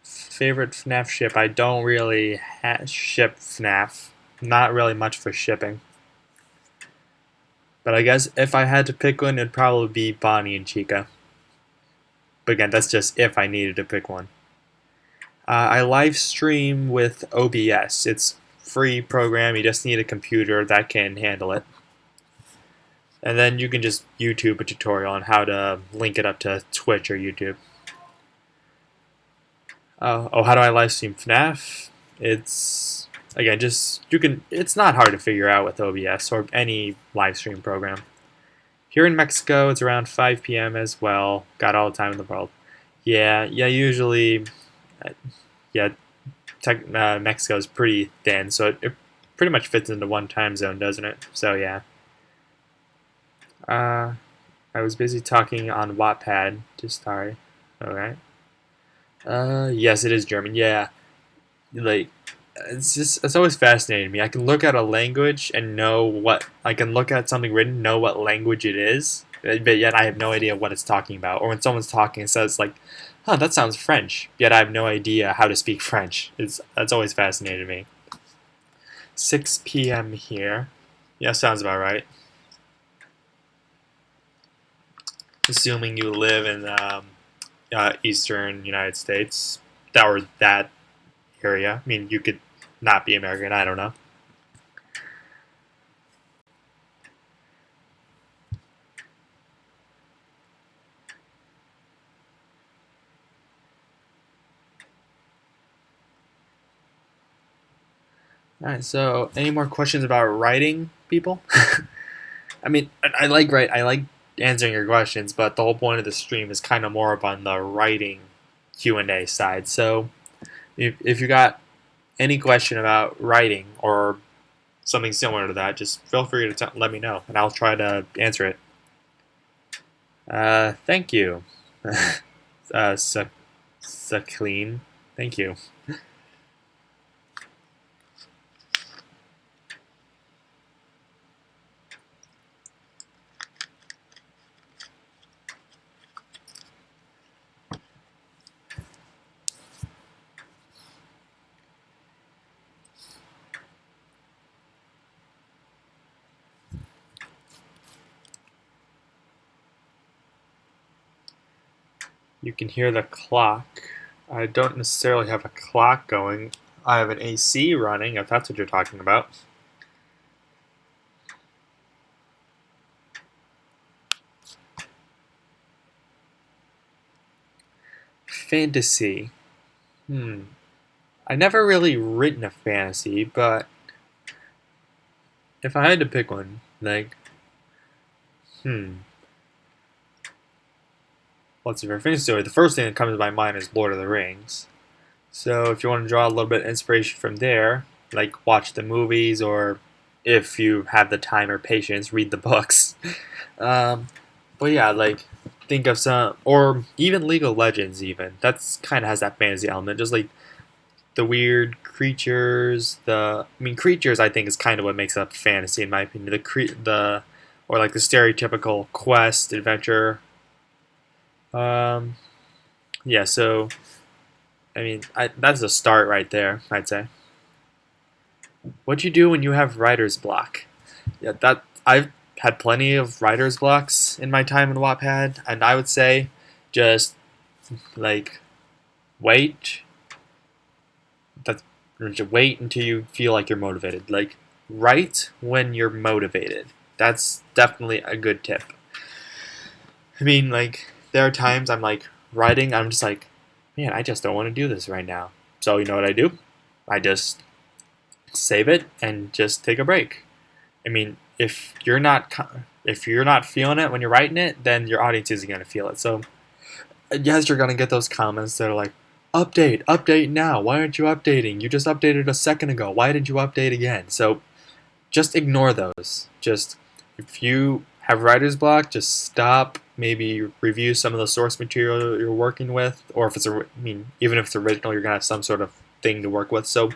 Speaker 1: Favorite FNAF ship? I don't really ship FNAF. Not really much for shipping. But I guess if I had to pick one, it'd probably be Bonnie and Chica. But again, that's just if I needed to pick one. I live stream with OBS. It's free program. You just need a computer that can handle it. And then you can just YouTube a tutorial on how to link it up to Twitch or YouTube. How do I live stream FNAF? It's again it's not hard to figure out with OBS or any live stream program. Here in Mexico, it's around 5 p.m. as well. Got all the time in the world. Yeah, usually, uh, yeah, Mexico is pretty thin, so it pretty much fits into one time zone, doesn't it? So yeah. I was busy talking on Wattpad. Just sorry. Alright. Yes, it is German. Yeah, like it's always fascinated me. I can look at a language and know what I can look at something written, know what language it is, but yet I have no idea what it's talking about. Or when someone's talking, it says like, "Huh, that sounds French," yet I have no idea how to speak French. That's always fascinated me. 6 p.m. here. Yeah, sounds about right. Assuming you live in eastern United States, that area. I mean, you could not be American. I don't know. All right. So, any more questions about writing, people? I mean, I like answering your questions, but the whole point of the stream is kind of more up on the writing Q&A side. So, if you got any question about writing or something similar to that, just feel free to let me know, and I'll try to answer it. Thank you, Sakleen. Thank you. You can hear the clock. I don't necessarily have a clock going. I have an AC running, if that's what you're talking about. Fantasy. I never really written a fantasy, but if I had to pick one, like, let's see, for a fantasy story, the first thing that comes to my mind is Lord of the Rings. So if you want to draw a little bit of inspiration from there, like watch the movies, or if you have the time or patience, read the books. But yeah, like think of some, or even League of Legends. Even that's kind of has that fantasy element, just like the weird creatures. Creatures I think is kind of what makes up fantasy in my opinion. Or like the stereotypical quest adventure. Yeah, so I mean, that's a start right there, I'd say. What do you do when you have writer's block? Yeah, that I've had plenty of writer's blocks in my time in Wattpad, and I would say just like wait. That's just wait until you feel like you're motivated. Like write when you're motivated. That's definitely a good tip. I mean, like there are times I'm like writing, I'm just like, man, I just don't want to do this right now. So you know what I do? I just save it and just take a break. I mean, if you're not feeling it when you're writing it, then your audience isn't gonna feel it. So yes, you're gonna get those comments that are like, update now. Why aren't you updating? You just updated a second ago. Why did you update again? So just ignore those. Just if you have writer's block, just stop. Maybe review some of the source material you're working with, or if it's even if it's original, you're gonna have some sort of thing to work with. So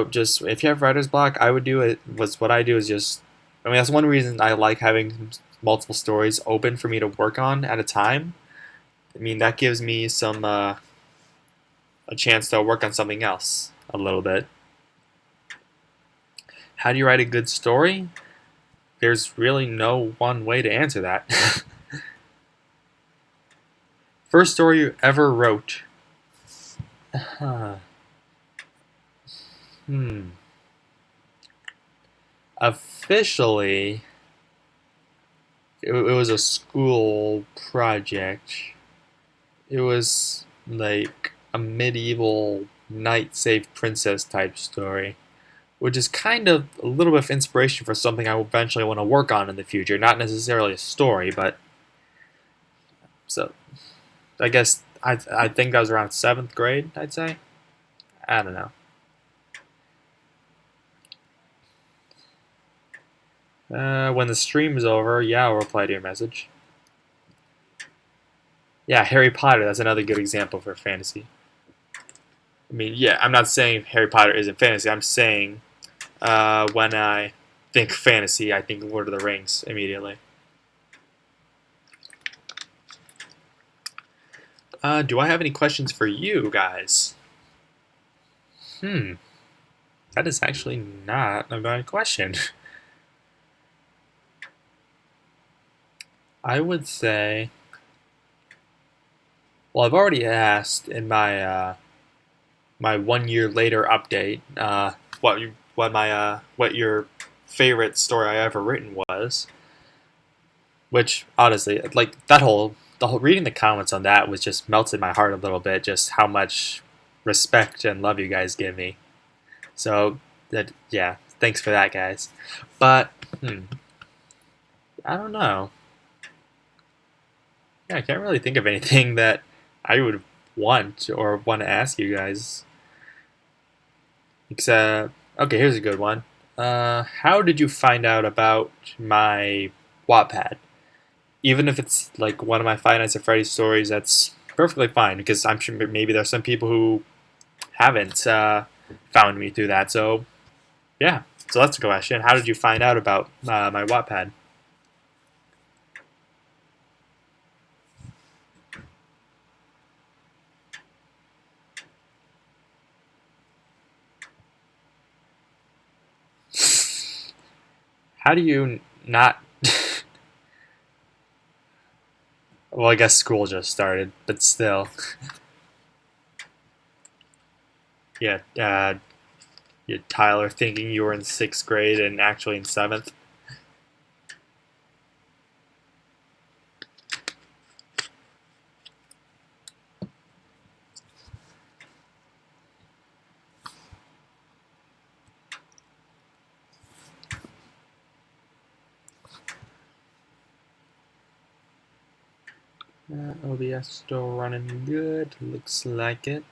Speaker 1: just if you have writer's block, I would do it. What I do is just, I mean, that's one reason I like having multiple stories open for me to work on at a time. I mean, that gives me a chance to work on something else a little bit. How do you write a good story? There's really no one way to answer that. First story you ever wrote. Huh. Hmm. Officially, it was a school project. It was like a medieval knight save princess type story, which is kind of a little bit of inspiration for something I eventually want to work on in the future. Not necessarily a story, but so I guess I think I was around seventh grade. I'd say. I don't know. When the stream is over, yeah, I'll reply to your message. Yeah, Harry Potter. That's another good example for fantasy. I mean, yeah, I'm not saying Harry Potter isn't fantasy. I'm saying when I think fantasy, I think Lord of the Rings immediately. Do I have any questions for you guys? Hmm, that is actually not a bad question. I would say, well, I've already asked in my 1 year later update what your favorite story I ever written was. Which honestly, like the whole reading the comments on that was just melted my heart a little bit. Just how much respect and love you guys give me. So that yeah, thanks for that, guys. But I don't know. Yeah, I can't really think of anything that I would want to ask you guys. Except, okay, here's a good one. How did you find out about my Wattpad? Even if it's like one of my Five Nights at Freddy's stories, that's perfectly fine because I'm sure maybe there's some people who haven't found me through that. So yeah, so that's a question. How did you find out about my Wattpad? How do you not? Well, I guess school just started, but still, yeah. Yeah, Tyler thinking you were in sixth grade and actually in seventh. OBS still running good. Looks like it.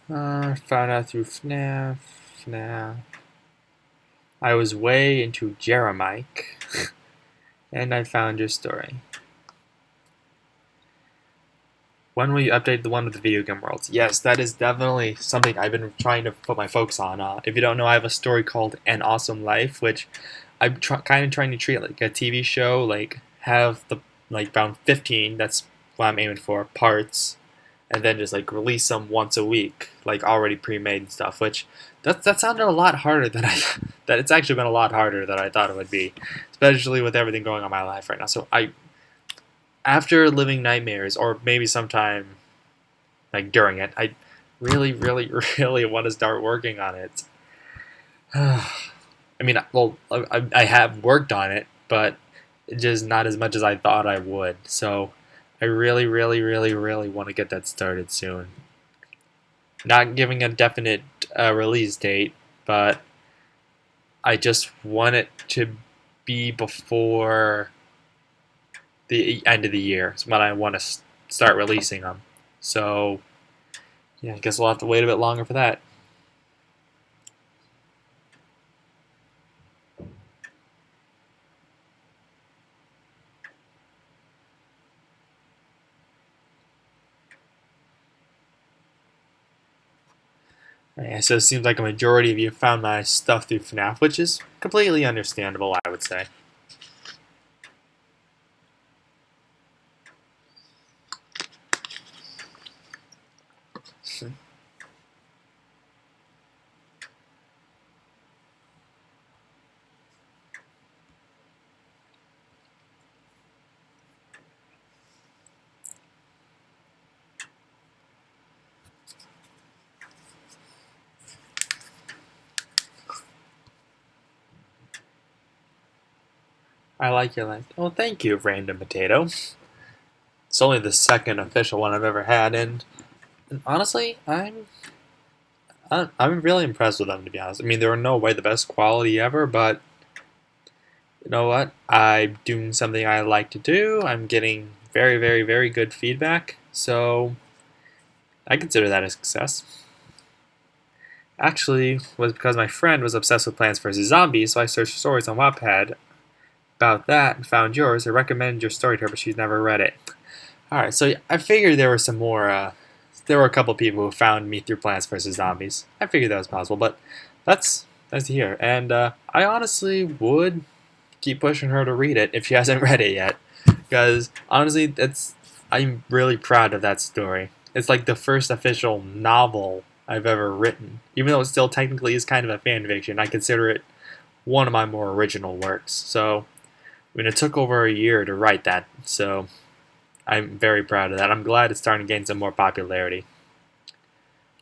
Speaker 1: Found out through FNAF. I was way into Jeremiah, and I found your story. When will you update the one with the video game worlds? Yes, that is definitely something I've been trying to put my focus on. If you don't know, I have a story called An Awesome Life, which I'm kind of trying to treat like a TV show. Like have the around 15. That's what I'm aiming for parts, and then just like release them once a week, like already pre-made and stuff. Which that sounded a lot harder than I that it's actually been a lot harder than I thought it would be, especially with everything going on in my life right now. So after living nightmares, or maybe sometime like during it, I really, really, really want to start working on it. I mean, well, I have worked on it, but just not as much as I thought I would. So I really, really, really, really want to get that started soon. Not giving a definite release date, but I just want it to be before the end of the year. Is when I want to start releasing them. So yeah, I guess we'll have to wait a bit longer for that. Yeah, so it seems like a majority of you found my stuff through FNAF, which is completely understandable, I would say. I like your life. Oh, thank you, Random Potato. It's only the second official one I've ever had, and honestly, I'm really impressed with them, to be honest. I mean, they were no way the best quality ever, but you know what? I'm doing something I like to do. I'm getting very, very, very good feedback, so I consider that a success. Actually, was because my friend was obsessed with Plants vs. Zombies, so I searched stories on Wattpad about that and found yours. I recommended your story to her, but she's never read it. Alright, so I figured there were some more, there were a couple people who found me through Plants vs. Zombies. I figured that was possible, but that's nice to hear. And I honestly would keep pushing her to read it if she hasn't read it yet. Because honestly, I'm really proud of that story. It's like the first official novel I've ever written. Even though it still technically is kind of a fan fiction, I consider it one of my more original works. So, I mean, it took over a year to write that, so I'm very proud of that. I'm glad it's starting to gain some more popularity.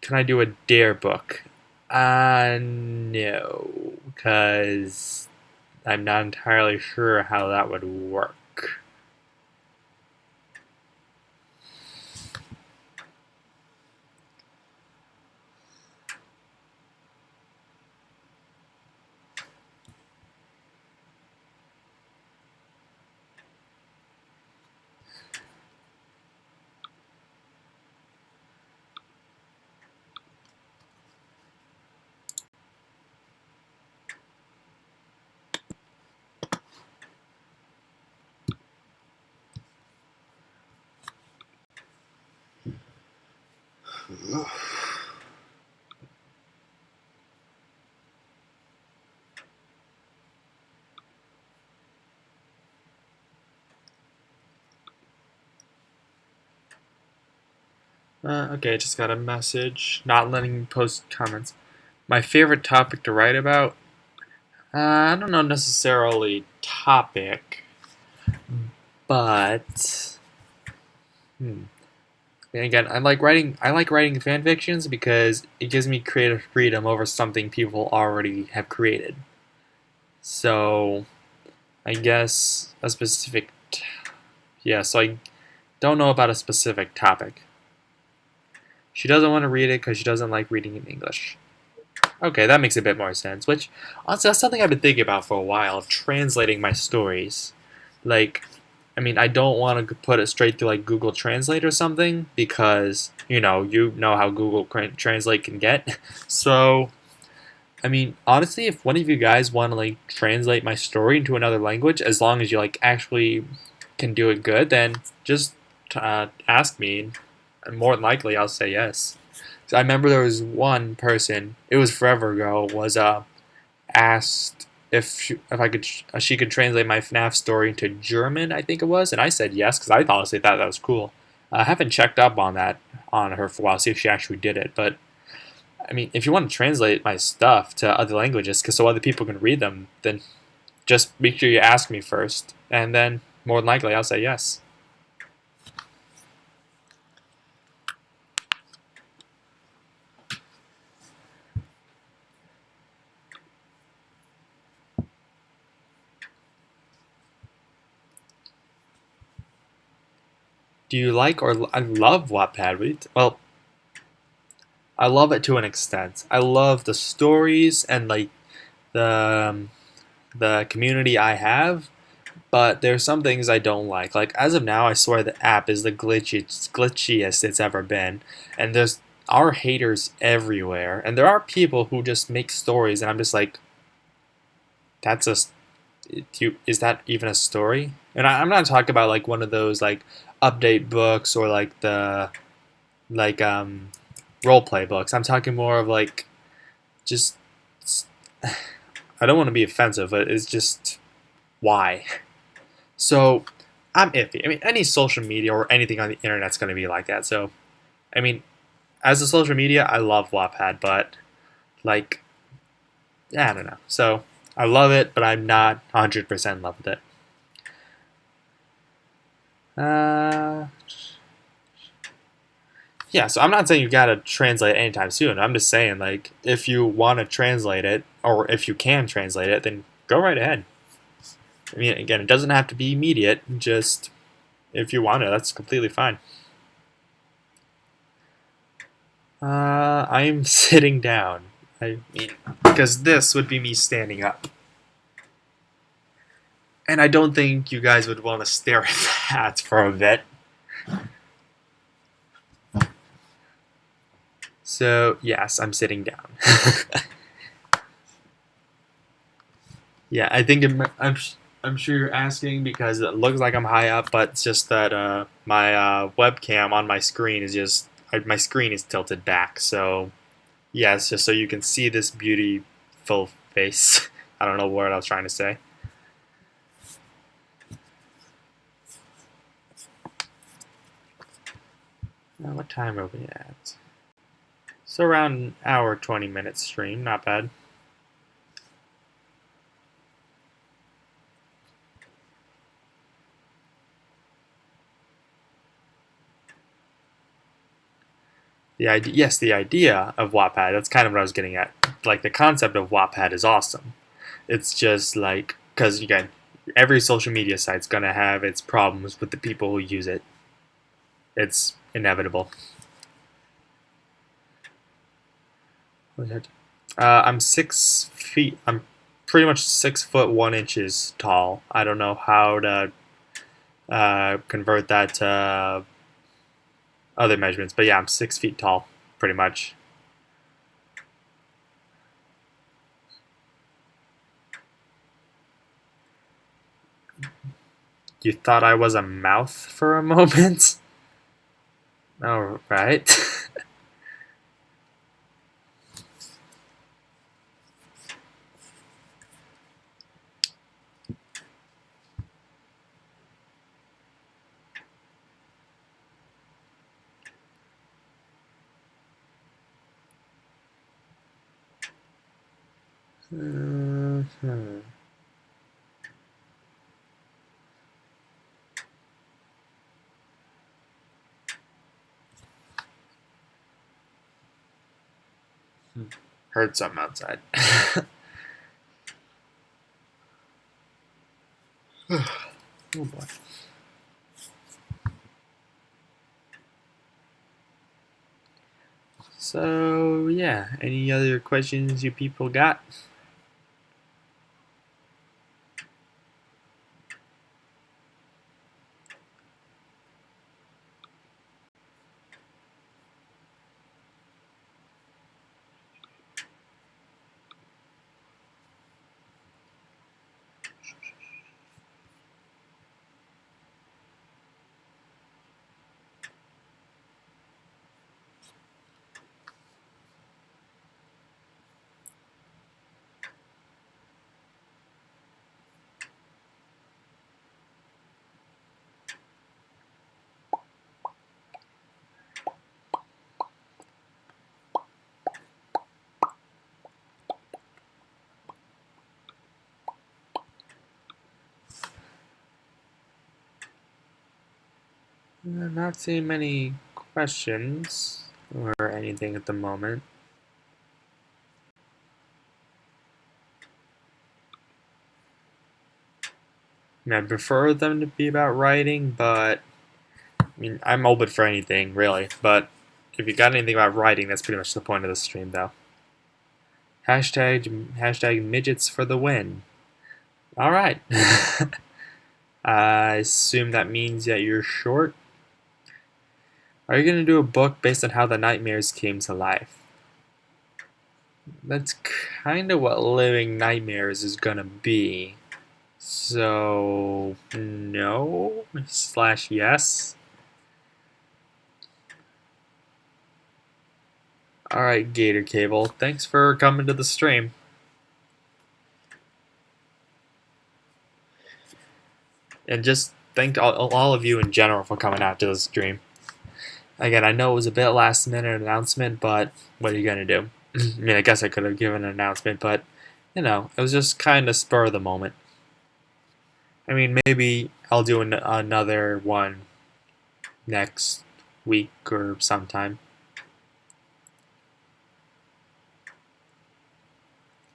Speaker 1: Can I do a dare book? No, because I'm not entirely sure how that would work. Okay, just got a message. Not letting me post comments. My favorite topic to write about? I don't know necessarily topic, but and again, I like writing. I like writing fan fictions because it gives me creative freedom over something people already have created. So I guess a specific. Yeah, so I don't know about a specific topic. She doesn't want to read it because she doesn't like reading in English. Okay, that makes a bit more sense. Which, honestly, that's something I've been thinking about for a while, of translating my stories. Like, I mean, I don't want to put it straight through like Google Translate or something because you know how Google Translate can get. So, I mean, honestly, if one of you guys want to like translate my story into another language, as long as you like actually can do it good, then just ask me, and more than likely I'll say yes. So I remember there was one person. It was forever ago. Was asked if I could she could translate my FNAF story into German, I think it was, and I said yes because I honestly thought that was cool. I haven't checked up on that on her for a while, see if she actually did it. But I mean, if you want to translate my stuff to other languages, because so other people can read them, then just make sure you ask me first, and then more than likely I'll say yes. Do you like or I love Wattpad? Well, I love it to an extent. I love the stories and like the the community I have, but there's some things I don't like. Like as of now, I swear the app is the glitchiest it's ever been, and there's are haters everywhere, and there are people who just make stories, and I'm just like, that's a is that even a story? And I'm not talking about like one of those like update books or like the like role play books. I'm talking more of like just I don't want to be offensive, but it's just why. So I'm iffy. I mean, any social media or anything on the internet's going to be like that. So I mean, as a social media, I love Wattpad, but like, yeah, I don't know. So I love it, but I'm not 100% in love with it. Uh, yeah, so I'm not saying you gotta translate it anytime soon. I'm just saying, like, if you want to translate it, or if you can translate it, then go right ahead. I mean, again, it doesn't have to be immediate. Just if you want to, that's completely fine. I'm sitting down. I mean, because this would be me standing up. And I don't think you guys would want to stare at that for a bit. So, yes, I'm sitting down. Yeah, I think I'm sure you're asking because it looks like I'm high up, but it's just that my webcam on my screen is just my screen is tilted back. So, yeah, it's just so you can see this beautiful face. I don't know what I was trying to say. What time are we at? So around an hour, 20 minutes stream, not bad. Yes, the idea of Wattpad, that's kind of what I was getting at. Like, the concept of Wattpad is awesome. It's just like, because again, every social media site's going to have its problems with the people who use it. It's inevitable. I'm 6 feet. I'm pretty much 6 foot 1 inches tall. I don't know how to convert that to other measurements, but yeah, I'm 6 feet tall, pretty much. You thought I was a mouth for a moment? All right. Mhm. Heard something outside. Oh boy. So yeah, any other questions you people got? I'm not seeing many questions or anything at the moment. I mean, I'd prefer them to be about writing, but I mean, I'm open for anything, really. But if you got anything about writing, that's pretty much the point of the stream, though. Hashtag midgets for the win. All right. I assume that means that you're short. Are you going to do a book based on how the nightmares came to life? That's kind of what Living Nightmares is going to be. So, no / yes. Alright, Gator Cable, thanks for coming to the stream. And just thank all of you in general for coming out to the stream. Again, I know it was a bit last minute announcement, but what are you going to do? I mean, I guess I could have given an announcement, but, you know, it was just kind of spur of the moment. I mean, maybe I'll do another one next week or sometime.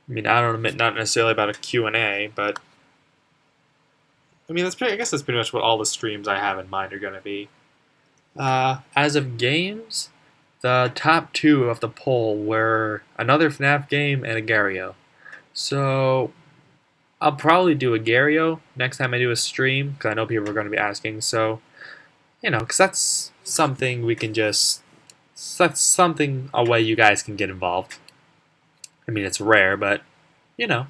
Speaker 1: I mean, I don't know, not necessarily about a Q&A, but I mean, I guess that's pretty much what all the streams I have in mind are going to be. As of games, the top 2 of the poll were another FNAF game and a Gario. So I'll probably do a Gario next time I do a stream, because I know people are going to be asking. So, you know, because that's something we can just... That's something, a way you guys can get involved. I mean, it's rare, but, you know.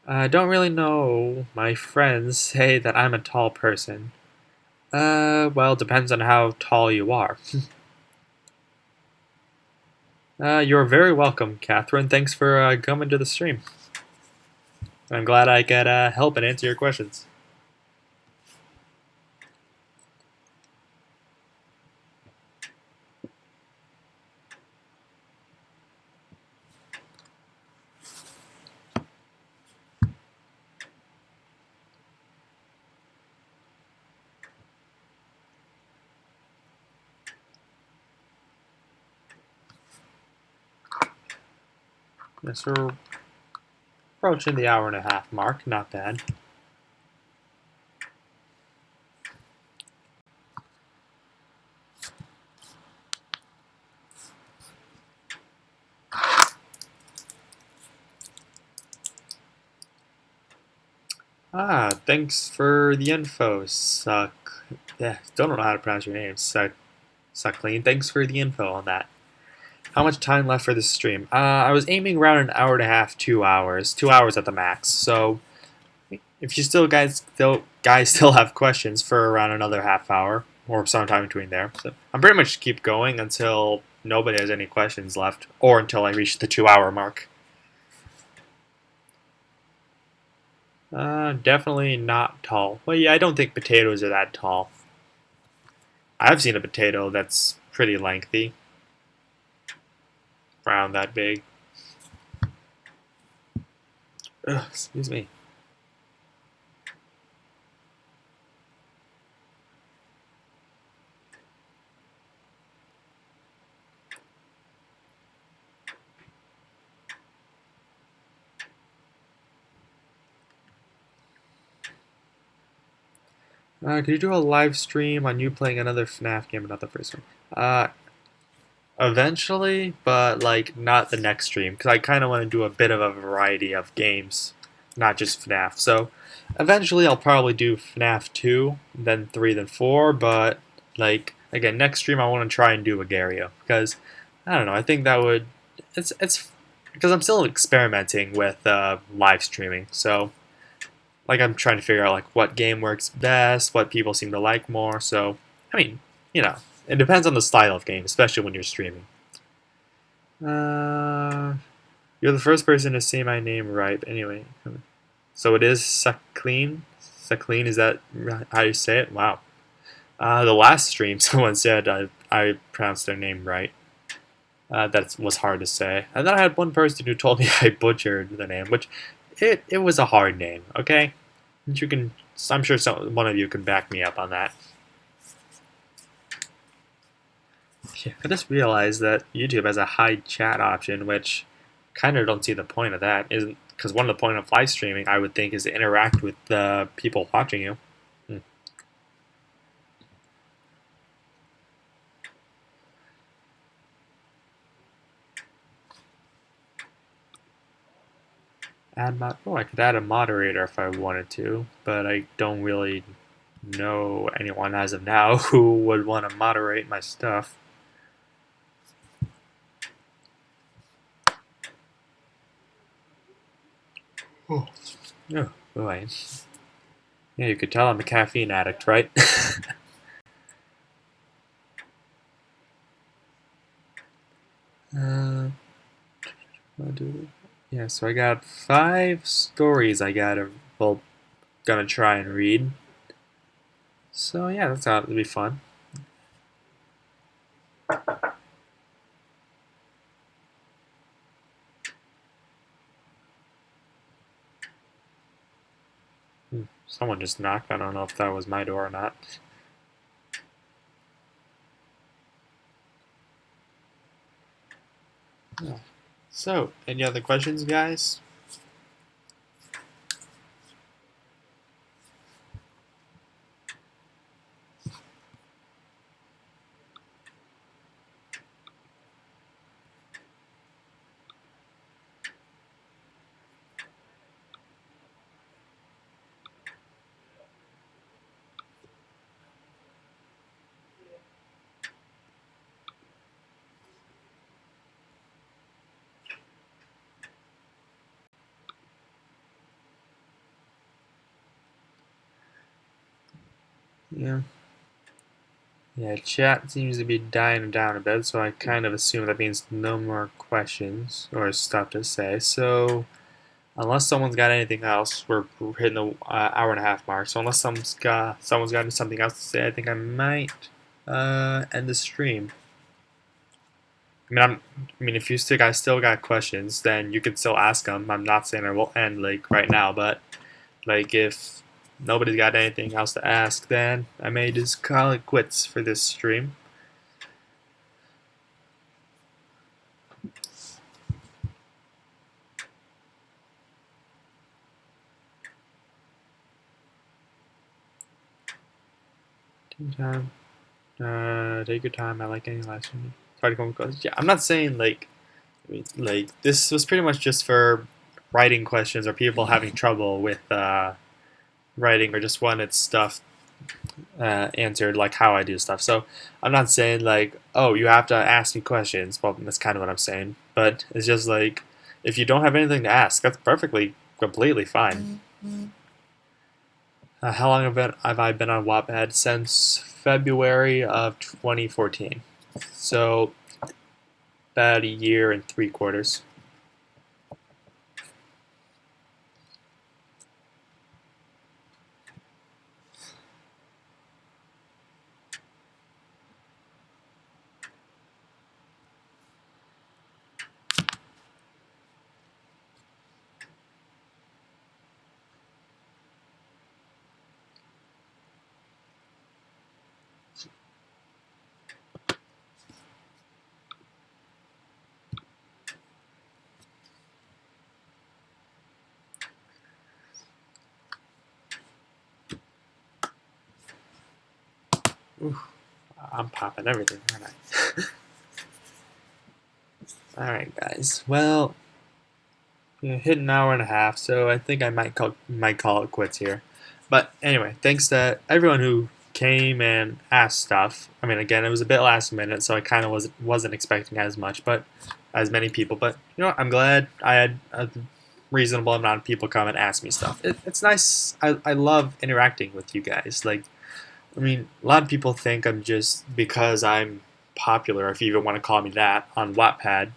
Speaker 1: I don't really know. My friends say that I'm a tall person. Well, it depends on how tall you are. You're very welcome, Catherine. Thanks for coming to the stream. I'm glad I could help and answer your questions. Yes, we're approaching the hour and a half mark. Not bad. Thanks for the info, Suck. Yeah, don't know how to pronounce your name, Sucklean. Thanks for the info on that. How much time left for this stream? I was aiming around an hour and a half, 2 hours. 2 hours at the max. So, if you guys still have questions for around another half hour, or sometime between there. So, I'm pretty much keep going until nobody has any questions left, or until I reach the 2 hour mark. Definitely not tall. Well, yeah, I don't think potatoes are that tall. I've seen a potato that's pretty lengthy. Around that big. Ugh, excuse me. Could you do a live stream on you playing another FNAF game, but not the first one? Eventually, but like not the next stream, because I kind of want to do a bit of a variety of games, not just FNAF. So eventually, I'll probably do FNAF 2, then 3, then 4. But like again, next stream I want to try and do a Gario, because I don't know. I think that would it's because I'm still experimenting with live streaming. So like I'm trying to figure out like what game works best, what people seem to like more. So I mean, you know, it depends on the style of game, especially when you're streaming. You're the first person to say my name right. Anyway, so it is Sakleen. Sakleen, is that how you say it? Wow. The last stream, someone said I pronounced their name right. That was hard to say. And then I had one person who told me I butchered the name, which it was a hard name. Okay, you can. I'm sure one of you can back me up on that. Yeah, I just realized that YouTube has a hide chat option, which kind of don't see the point of that. Isn't because one of the point of live streaming, I would think, is to interact with the people watching you. Hmm. I could add a moderator if I wanted to, but I don't really know anyone as of now who would want to moderate my stuff. Oh, oh boy. Yeah, you could tell I'm a caffeine addict, right? uh, yeah, so I got 5 stories gonna try and read. So yeah, that's how it'll be fun. Someone just knocked. I don't know if that was my door or not. Oh. So, any other questions, guys? Yeah. Yeah, chat seems to be dying down a bit, so I kind of assume that means no more questions or stuff to say. So, unless someone's got anything else, we're hitting the hour and a half mark. So, unless someone's got something else to say, I think I might end the stream. If you still got questions, then you can still ask them. I'm not saying I will end like right now, but like if nobody's got anything else to ask, then I may just call it quits for this stream. Take your time. Take your time. I like any last one. Try to come close. Yeah, I'm not saying like this was pretty much just for writing questions or people having trouble with writing or just wanted stuff answered like how I do stuff. So I'm not saying like, oh, you have to ask me questions. Well, that's kind of what I'm saying. But it's just like, if you don't have anything to ask, that's perfectly, completely fine. How long have I been on Wattpad? Since February of 2014. So about a year and 3/4. I'm popping everything, aren't I? Alright, guys. Well, hit an hour and a half, so I think I might call it quits here. But anyway, thanks to everyone who came and asked stuff. I mean, again, it was a bit last minute, so I kind of wasn't expecting as much, but as many people. But you know, what, I'm glad I had a reasonable amount of people come and ask me stuff. It's nice. I love interacting with you guys. Like, I mean, a lot of people think I'm just because I'm popular, if you even want to call me that, on Wattpad.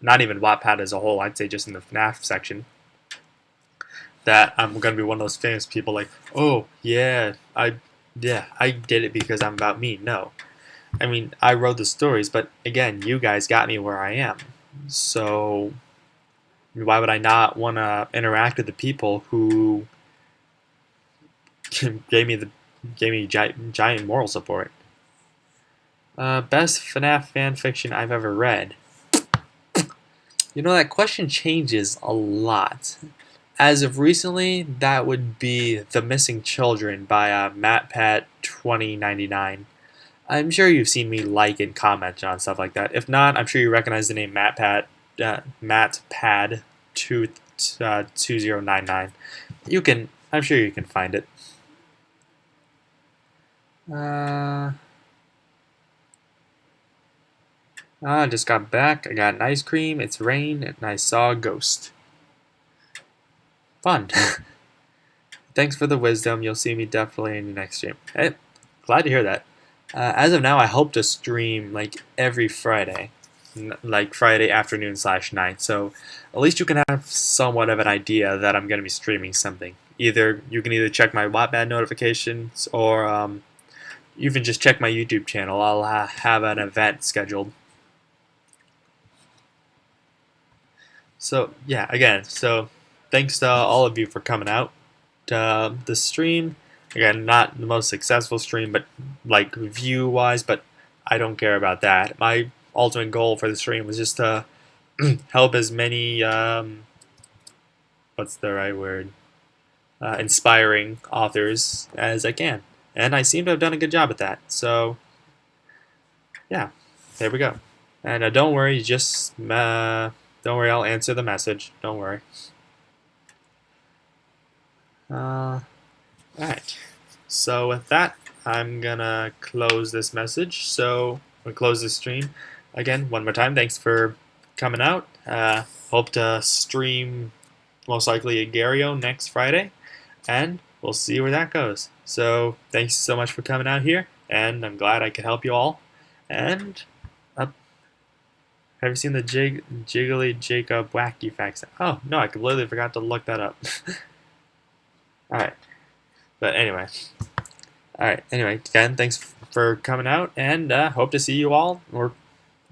Speaker 1: Not even Wattpad as a whole. I'd say just in the FNAF section. That I'm gonna be one of those famous people. Like, oh yeah, I did it because I'm about me. No, I mean I wrote the stories, but again, you guys got me where I am. So why would I not want to interact with the people who gave me giant moral support? Best FNAF fanfiction I've ever read. You know, that question changes a lot. As of recently, that would be The Missing Children by Wattpad 2099. I'm sure you've seen me like and comment on stuff like that. If not, I'm sure you recognize the name Mattpad 2099. I'm sure you can find it. I just got back. I got an ice cream. It's rain, and I saw a ghost. Fun. Thanks for the wisdom. You'll see me definitely in the next stream. Hey, glad to hear that. As of now, I hope to stream like every Friday, like Friday afternoon / night. So at least you can have somewhat of an idea that I'm going to be streaming something. You can either check my Wattpad notifications or even just check my YouTube channel. I'll have an event scheduled. So yeah, again, so thanks to all of you for coming out to the stream. Again, not the most successful stream, but like view wise, but I don't care about that. My ultimate goal for the stream was just to help as many what's the right word, inspiring authors as I can, and I seem to have done a good job at that. So yeah, there we go. And don't worry, don't worry, I'll answer the message. Don't worry. Alright. So with that, I'm gonna close this message. So we'll close this stream. Again, one more time, thanks for coming out. Hope to stream most likely at Gario next Friday, and we'll see where that goes. So thanks so much for coming out here, and I'm glad I could help you all. And have you seen the Jiggly Jacob Wacky Facts? Oh, no, I completely forgot to look that up. Alright. But anyway. Alright, anyway, again, thanks for coming out, and hope to see you all, or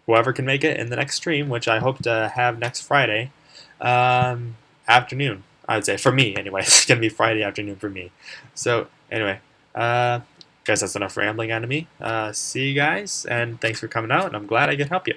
Speaker 1: whoever can make it, in the next stream, which I hope to have next Friday afternoon, I would say. For me, anyway. It's going to be Friday afternoon for me. So, anyway. Guys, that's enough rambling out of me. See you guys, and thanks for coming out, and I'm glad I could help you.